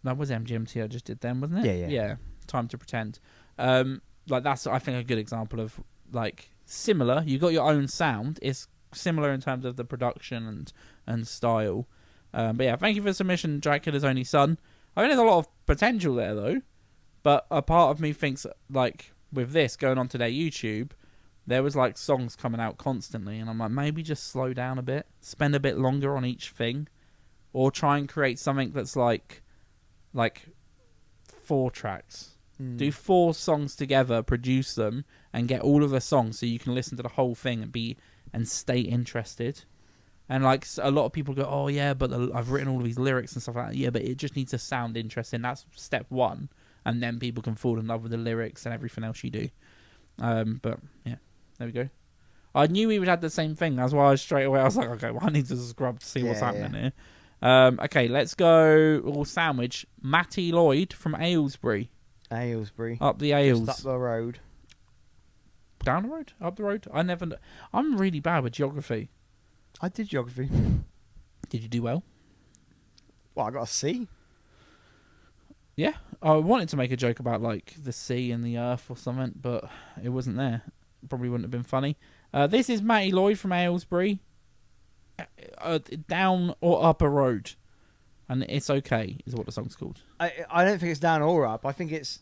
That was MGMT I just did then, wasn't it? Yeah. Time to Pretend. Like that's I think a good example of like similar. You got your own sound. It's similar in terms of the production and style. But yeah, thank you for the submission, Draculas Only Sun. I think there's a lot of potential there though. But a part of me thinks like with this going onto their YouTube, there was like songs coming out constantly, and I'm like, maybe just slow down a bit, spend a bit longer on each thing, or try and create something that's like 4 tracks. Do 4 songs together, produce them, and get all of the songs so you can listen to the whole thing and stay interested. And like a lot of people go, oh yeah, but I've written all of these lyrics and stuff like that. Yeah, but it just needs to sound interesting. That's step 1, and then people can fall in love with the lyrics and everything else you do. But yeah, there we go. I knew we would have the same thing. That's why straight away I was like, okay, well I need to scrub to see what's happening here. Okay, let's go all sandwich. Matty Lloyd from Aylesbury. Up the Ales. Just up the road. Down the road? Up the road? I'm really bad with geography. I did geography. Did you do well? Well, I got a C. Yeah. I wanted to make a joke about like the sea and the earth or something, but it wasn't there. Probably wouldn't have been funny. This is Matty Lloyd from Aylesbury. Down or up a road, and it's okay is what the song's called. I don't think it's down or up. I think it's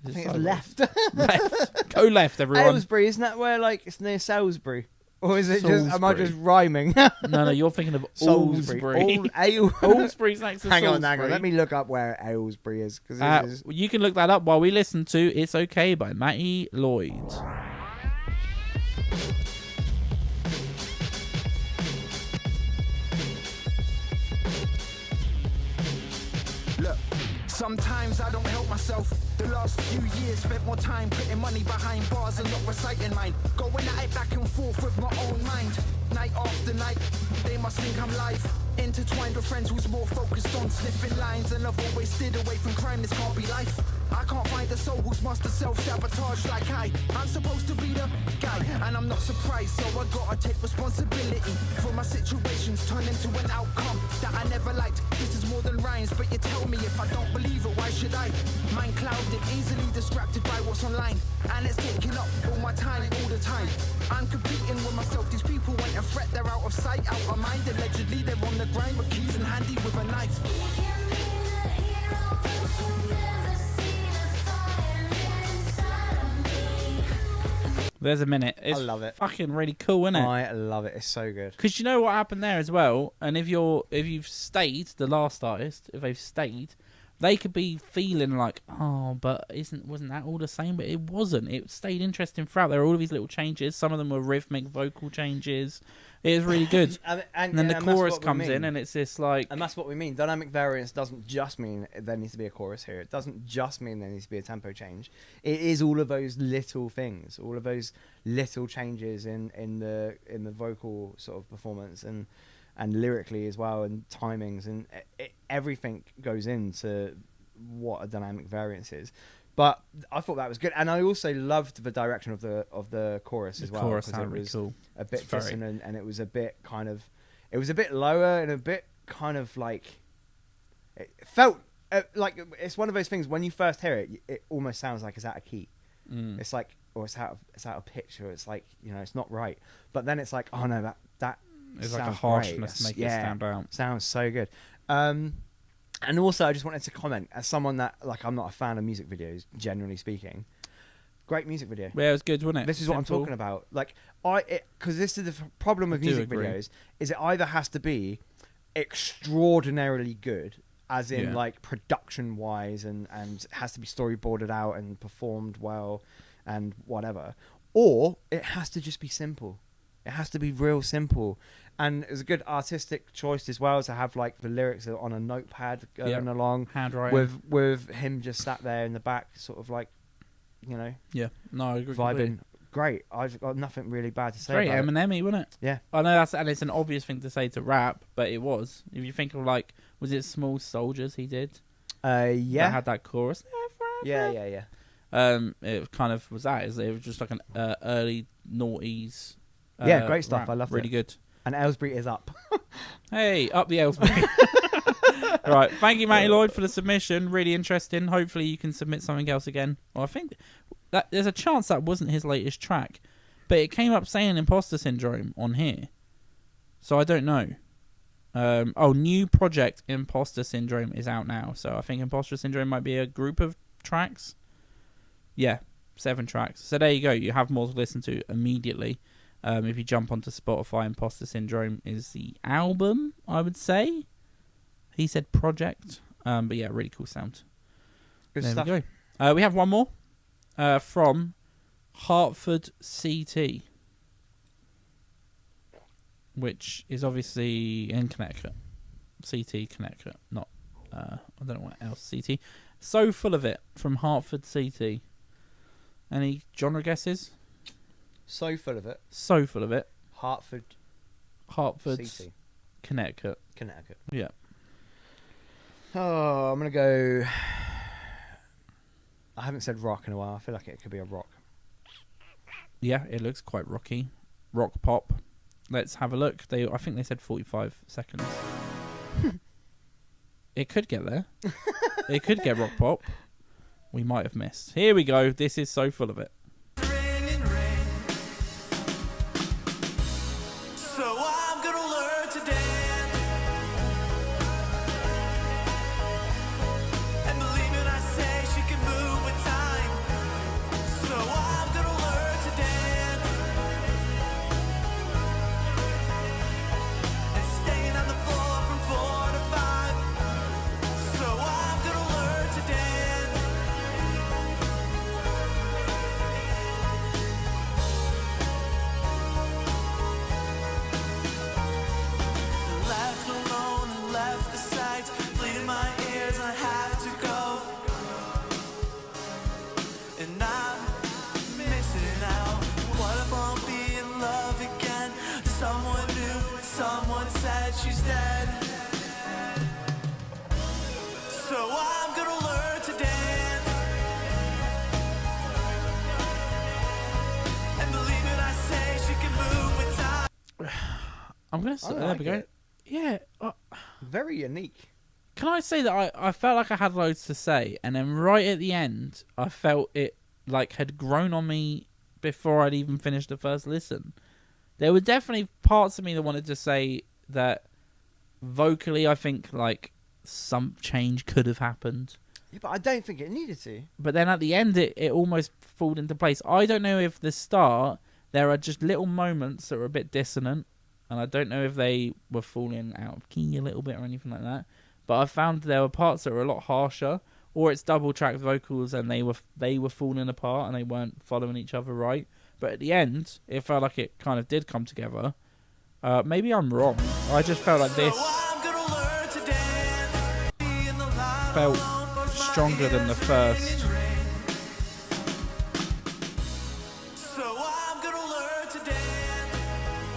left. Left. Go left, everyone. Aylesbury, isn't that where like it's near Salisbury, or is it just? Am I just rhyming? No, you're thinking of Aylesbury. Aylesbury's next to Hang on. Let me look up where Aylesbury is, because you can look that up while we listen to "It's Okay" by Matty Lloyd. Sometimes I don't help myself. The last few years spent more time putting money behind bars and not reciting mine. Going at it back and forth with my own mind. night after night. They must think I'm live. Intertwined with friends who's more focused on sniffing lines, and I've always steered away from crime. This can't be life. I can't find a soul who's master self-sabotage like I'm supposed to be the guy, and I'm not surprised, so I gotta take responsibility for my situations turn into an outcome that I never liked. This is more than rhymes, but you tell me if I don't believe it, why should I? Mind clouded, easily distracted by what's online, and it's taking up all my time, all the time. I'm competing with myself, these people want a threat, they're out of sight, out of mind. Allegedly they're on the grind with keys and handy with a knife. There's a minute. It's I love it. Fucking really cool, isn't it? I love it. It's so good. Because you know what happened there as well, and if you've stayed, the last artist, if they've stayed, they could be feeling like, oh, but wasn't that all the same? But it wasn't. It stayed interesting throughout. There were all of these little changes. Some of them were rhythmic vocal changes. It was really good. and then the chorus comes in, and it's this like... And that's what we mean. Dynamic variance doesn't just mean there needs to be a chorus here. It doesn't just mean there needs to be a tempo change. It is all of those little things, all of those little changes in the vocal sort of performance and lyrically as well, and timings, and everything goes into what a dynamic variance is. But I thought that was good, and I also loved the direction of the chorus as well. Chorus because it was cool. a bit dissonant, and it was a bit kind of, it was a bit lower and a bit kind of like, it felt like it's one of those things when you first hear it, it almost sounds like it's out of key. It's like, or it's out of pitch, or it's like, you know, it's not right. But then it's like, oh no, that it's sounds like a harshness great. to make it stand out. Sounds so good. And also, I just wanted to comment, as someone that, like, I'm not a fan of music videos, generally speaking. Great music video. Yeah, it was good, wasn't it? This is what I'm talking about. Like, because this is the problem with music videos, is it either has to be extraordinarily good, as in like production wise, and has to be storyboarded out and performed well and whatever, or it has to just be simple. It has to be real simple. And it was a good artistic choice as well to have like the lyrics on a notepad going along, handwriting, with him just sat there in the back, sort of like, you know, I agree, vibing. completely. Great. I've got nothing really bad to say. Very about Eminem-y, wasn't it? Yeah. I know and it's an obvious thing to say to rap, but it was. If you think of like, was it Small Soldiers he did? Yeah. That had that chorus. Yeah. It kind of was that. It was just like an early noughties. Great stuff. Rap. I loved really it. Good. And Aylesbury is up. Hey, up the Aylesbury. Right. Thank you, Matty Lloyd, for the submission. Really interesting. Hopefully you can submit something else again. Well, I think that there's a chance that wasn't his latest track, but it came up saying Imposter Syndrome on here. So I don't know. New project Imposter Syndrome is out now. So I think Imposter Syndrome might be a group of tracks. Yeah, 7 tracks. So there you go. You have more to listen to immediately. If you jump onto Spotify, Imposter Syndrome is the album, I would say. He said project. But yeah, really cool sound. Good there stuff. we go. We have one more from Hartford CT, which is obviously in Connecticut. CT, Connecticut. Not, I don't know what else. CT. So Full of It from Hartford CT. Any genre guesses? So Full of It. So Full of It. Hartford. CT. Connecticut. Yeah. Oh, I'm going to go... I haven't said rock in a while. I feel like it could be a rock. Yeah, it looks quite rocky. Rock pop. Let's have a look. I think they said 45 seconds. It could get there. It could get rock pop. We might have missed. Here we go. This is So Full of It. I'm gonna. I There like we go. it. Yeah. Very unique. Can I say that I felt like I had loads to say, and then right at the end, I felt it like had grown on me before I'd even finished the first listen. There were definitely parts of me that wanted to say that vocally, I think like some change could have happened. Yeah, but I don't think it needed to. But then at the end, it almost fell into place. I don't know if the start there are just little moments that were a bit dissonant, and I don't know if they were falling out of key a little bit or anything like that. But I found there were parts that were a lot harsher, or it's double tracked vocals and they were falling apart and they weren't following each other right. But at the end, it felt like it kind of did come together. Maybe I'm wrong. I just felt like this felt stronger than the first.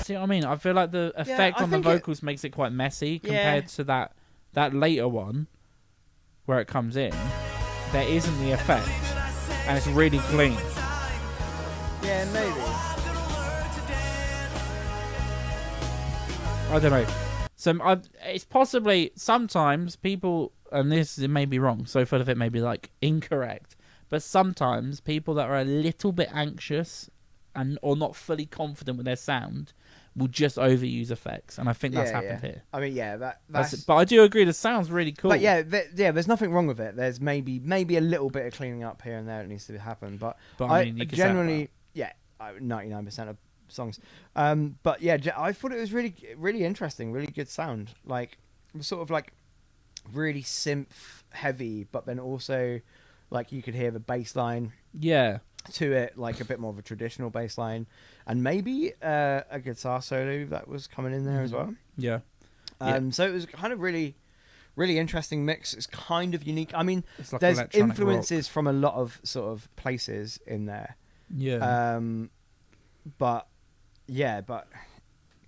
See what I mean? I feel like the effect on the vocals makes it quite messy compared to that later one where it comes in. There isn't the effect, and it's really clean. Yeah, maybe. I don't know. So it's possibly sometimes people, and this may be wrong, so full of it may be like incorrect, but sometimes people that are a little bit anxious and or not fully confident with their sound will just overuse effects, and I think that's happened here. I mean, yeah, that's. But I do agree, the sound's really cool. But yeah, there's nothing wrong with it. There's maybe a little bit of cleaning up here and there that needs to happen, but I mean, you could generally, 99% of songs. But yeah, I thought it was really, really interesting, really good sound. Like sort of like really synth heavy, but then also like you could hear the bass line. Yeah. To it, like a bit more of a traditional bass line, and maybe a guitar solo that was coming in there as well. Yeah. So it was kind of really, really interesting mix. It's kind of unique. I mean, It's like there's electronic influences from a lot of sort of places in there. Yeah. But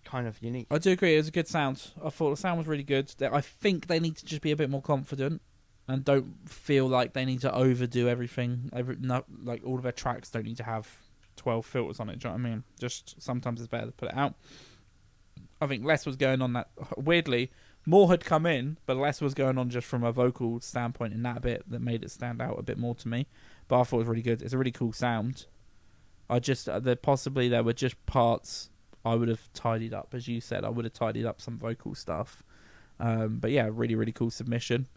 kind of unique. I do agree. It was a good sound. I thought the sound was really good. I think they need to just be a bit more confident and don't feel like they need to overdo everything. Like all of their tracks don't need to have 12 filters on it. Do you know what I mean? Just sometimes it's better to put it out. I think less was going on that. Weirdly, more had come in, but less was going on just from a vocal standpoint in that bit that made it stand out a bit more to me. But I thought it was really good. It's a really cool sound. Possibly there were just parts I would have tidied up, as you said. I would have tidied up some vocal stuff. But yeah, really, really cool submission.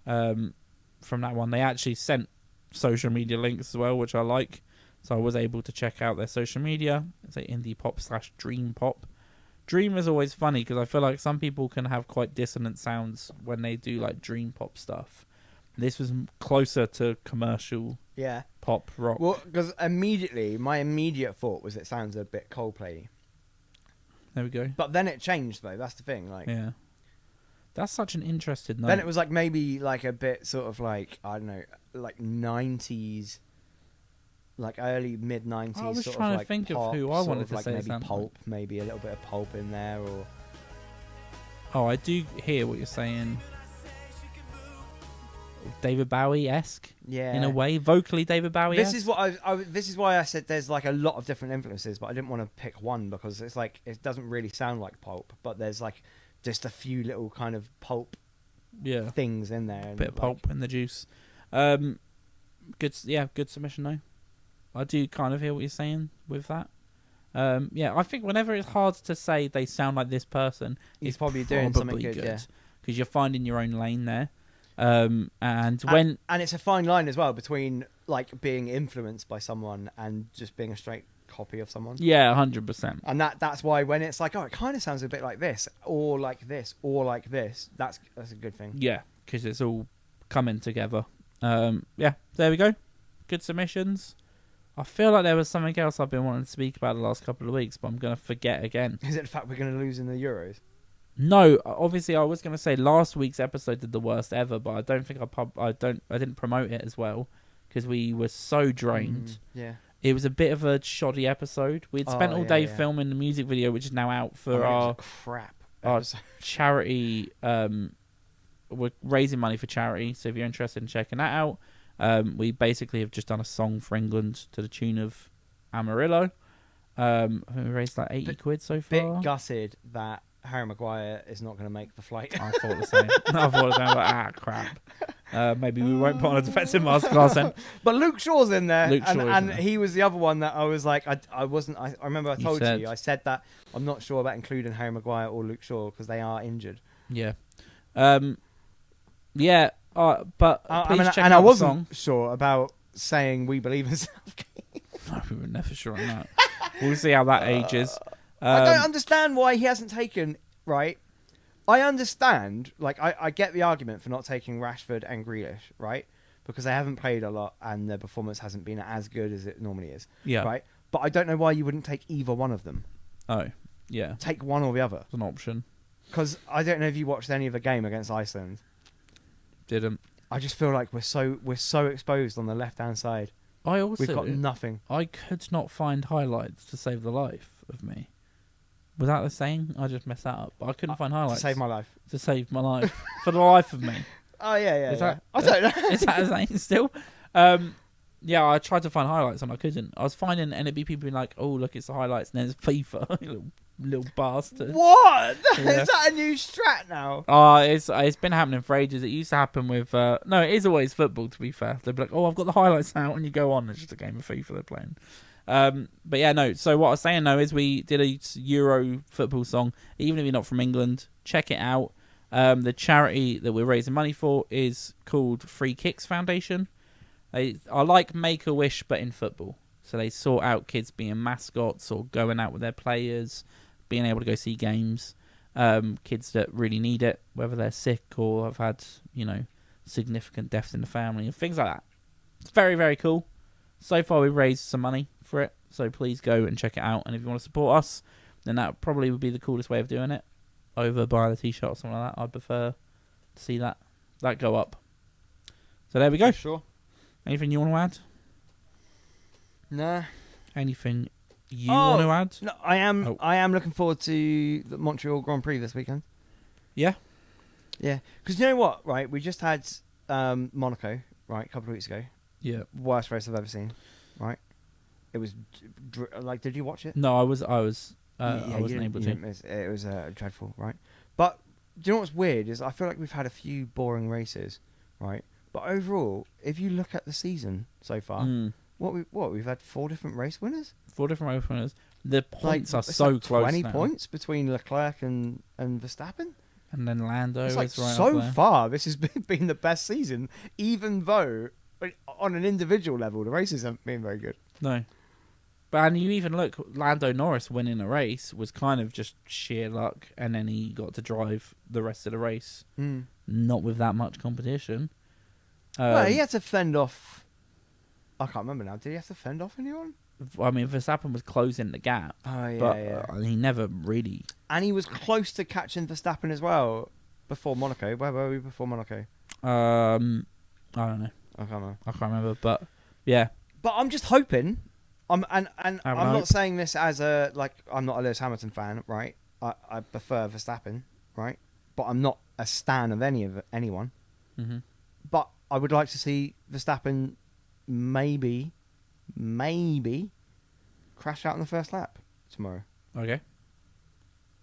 From that one, they actually sent social media links as well, which I like. So I was able to check out their social media. It's like indie pop / dream pop. Dream is always funny because I feel like some people can have quite dissonant sounds when they do like dream pop stuff. This was closer to commercial pop rock. Well, because my immediate thought was it sounds a bit Coldplay. There we go. But then it changed though. That's the thing. Like, yeah. That's such an interesting note. Then it was like maybe like a bit sort of like, I don't know, like 90s, like early mid 90s. I was sort trying of to like think pop, of who I wanted of to like say. Maybe pulp, maybe a little bit of pulp in there, or. Oh, I do hear what you're saying. David Bowie-esque, in a way, vocally David Bowie-esque. This is what this is why I said there's like a lot of different influences, but I didn't want to pick one because it's like it doesn't really sound like pulp, but there's like just a few little kind of pulp things in there. Bit of pulp in the juice. Good submission though. I do kind of hear what you're saying with that. I think whenever it's hard to say they sound like this person, he's probably doing something good, because you're finding your own lane there. And it's a fine line as well between like being influenced by someone and just being a straight copy of someone. Yeah, 100%. And that's why when it's like, oh, it kind of sounds a bit like this, or like this, or like this, that's a good thing. Yeah, because it's all coming together. There we go. Good submissions. I feel like there was something else I've been wanting to speak about the last couple of weeks, but I'm going to forget again. Is it the fact we're going to lose in the Euros? No, obviously I was going to say last week's episode did the worst ever, but I don't think I didn't promote it as well because we were so drained. It was a bit of a shoddy episode. We'd spent all day filming the music video, which is now out for our charity. We're raising money for charity, so if you're interested in checking that out, we basically have just done a song for England to the tune of Amarillo. I think we raised like 80 quid so far. Bit gutted that Harry Maguire is not going to make the flight. I thought the same. I thought the same. Like, crap. Maybe we won't put on a defensive masterclass then. But Luke Shaw's in there, Luke Shaw is and in there. he was the other one that I was like, I wasn't. I remember I told said. you, I said that I'm not sure about including Harry Maguire or Luke Shaw because they are injured. Yeah. Yeah. But please check out I the wasn't song. sure about saying we believe in Southgate. No, we were never sure on that. We'll see how that ages. I don't understand why he hasn't taken. Right, I understand. Like, I get the argument for not taking Rashford and Grealish, right? Because they haven't played a lot and their performance hasn't been as good as it normally is. Yeah. Right. But I don't know why you wouldn't take either one of them. Oh, yeah. Take one or the other. It's an option. Because I don't know if you watched any of the game against Iceland. Didn't. I just feel like we're so exposed on the left hand side. I also. We've got nothing. I could not find highlights to save the life of me. Was that the saying? I just messed that up. I couldn't find highlights. To save my life. To save my life. For the life of me. Oh yeah. Is that- I don't know. Is that a saying still? Yeah, I tried to find highlights and I couldn't. I was finding, and it'd be people being like, "Oh, look, it's the highlights," and then it's FIFA, you little bastard. What? Yeah. Is that a new strat now? Oh, it's been happening for ages. It used to happen with no, it is always football. To be fair, they'd be like, "Oh, I've got the highlights out," and you go on. It's just a game of FIFA they're playing. But yeah, no. So what I was saying though is we did a Euro football song. Even if you're not from England, check it out. The charity that we're raising money for is called Free Kicks Foundation. I like Make-A-Wish, but in football. So they sort out kids being mascots or going out with their players, being able to go see games. Kids that really need it, whether they're sick or have had, significant deaths in the family and things like that. It's very, very cool. So far, we've raised some money for it. So please go and check it out. And if you want to support us, then that probably would be the coolest way of doing it. Over buying a t-shirt or something like that. I'd prefer to see that go up. So there we go. Sure. Anything you want to add? Nah. Anything you want to add? No, I am. Oh. I am looking forward to the Montreal Grand Prix this weekend. Yeah. Yeah, because you know what, right? We just had Monaco, right, a couple of weeks ago. Yeah. Worst race I've ever seen, right? It was like, did you watch it? No, I wasn't Yeah, able to. It was dreadful, right? But do you know what's weird is I feel like we've had a few boring races, right? But overall, if you look at the season so far, we've had 4 different race winners. 4 different race winners. The points are it's so like close 20 now. points between Leclerc and Verstappen. And then Lando It's like is right so up there. far, this has been the best season, even though on an individual level, the races haven't been very good. No. But and you even look, Lando Norris winning a race was kind of just sheer luck, and then he got to drive the rest of the race, not with that much competition. Well, he had to fend off. I can't remember now. Did he have to fend off anyone? I mean, Verstappen was closing the gap, Oh yeah, but he never really. And he was close to catching Verstappen as well before Monaco. Where were we before Monaco? I don't know. I can't remember. I can't remember, but yeah. But I'm just hoping. I'm Have a not hope. saying this as I'm not a Lewis Hamilton fan, right? I prefer Verstappen, right? But I'm not a stan of anyone. Mm-hmm. But I would like to see Verstappen maybe crash out in the first lap tomorrow. Okay.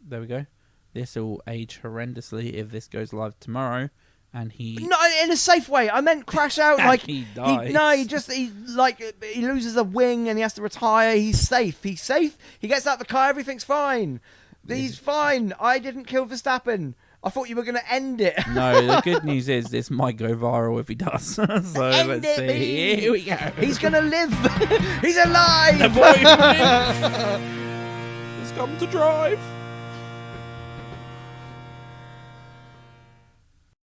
There we go. This will age horrendously if this goes live tomorrow, and he. No, in a safe way. I meant crash out like He dies. he loses a wing and he has to retire. He's safe. He gets out the car. Everything's fine. He's fine. I didn't kill Verstappen. I thought you were going to end it. No, the good news is this might go viral if he does. So End let's it, see. baby. Here we go. He's going to live. He's alive. The boy from It's come to drive.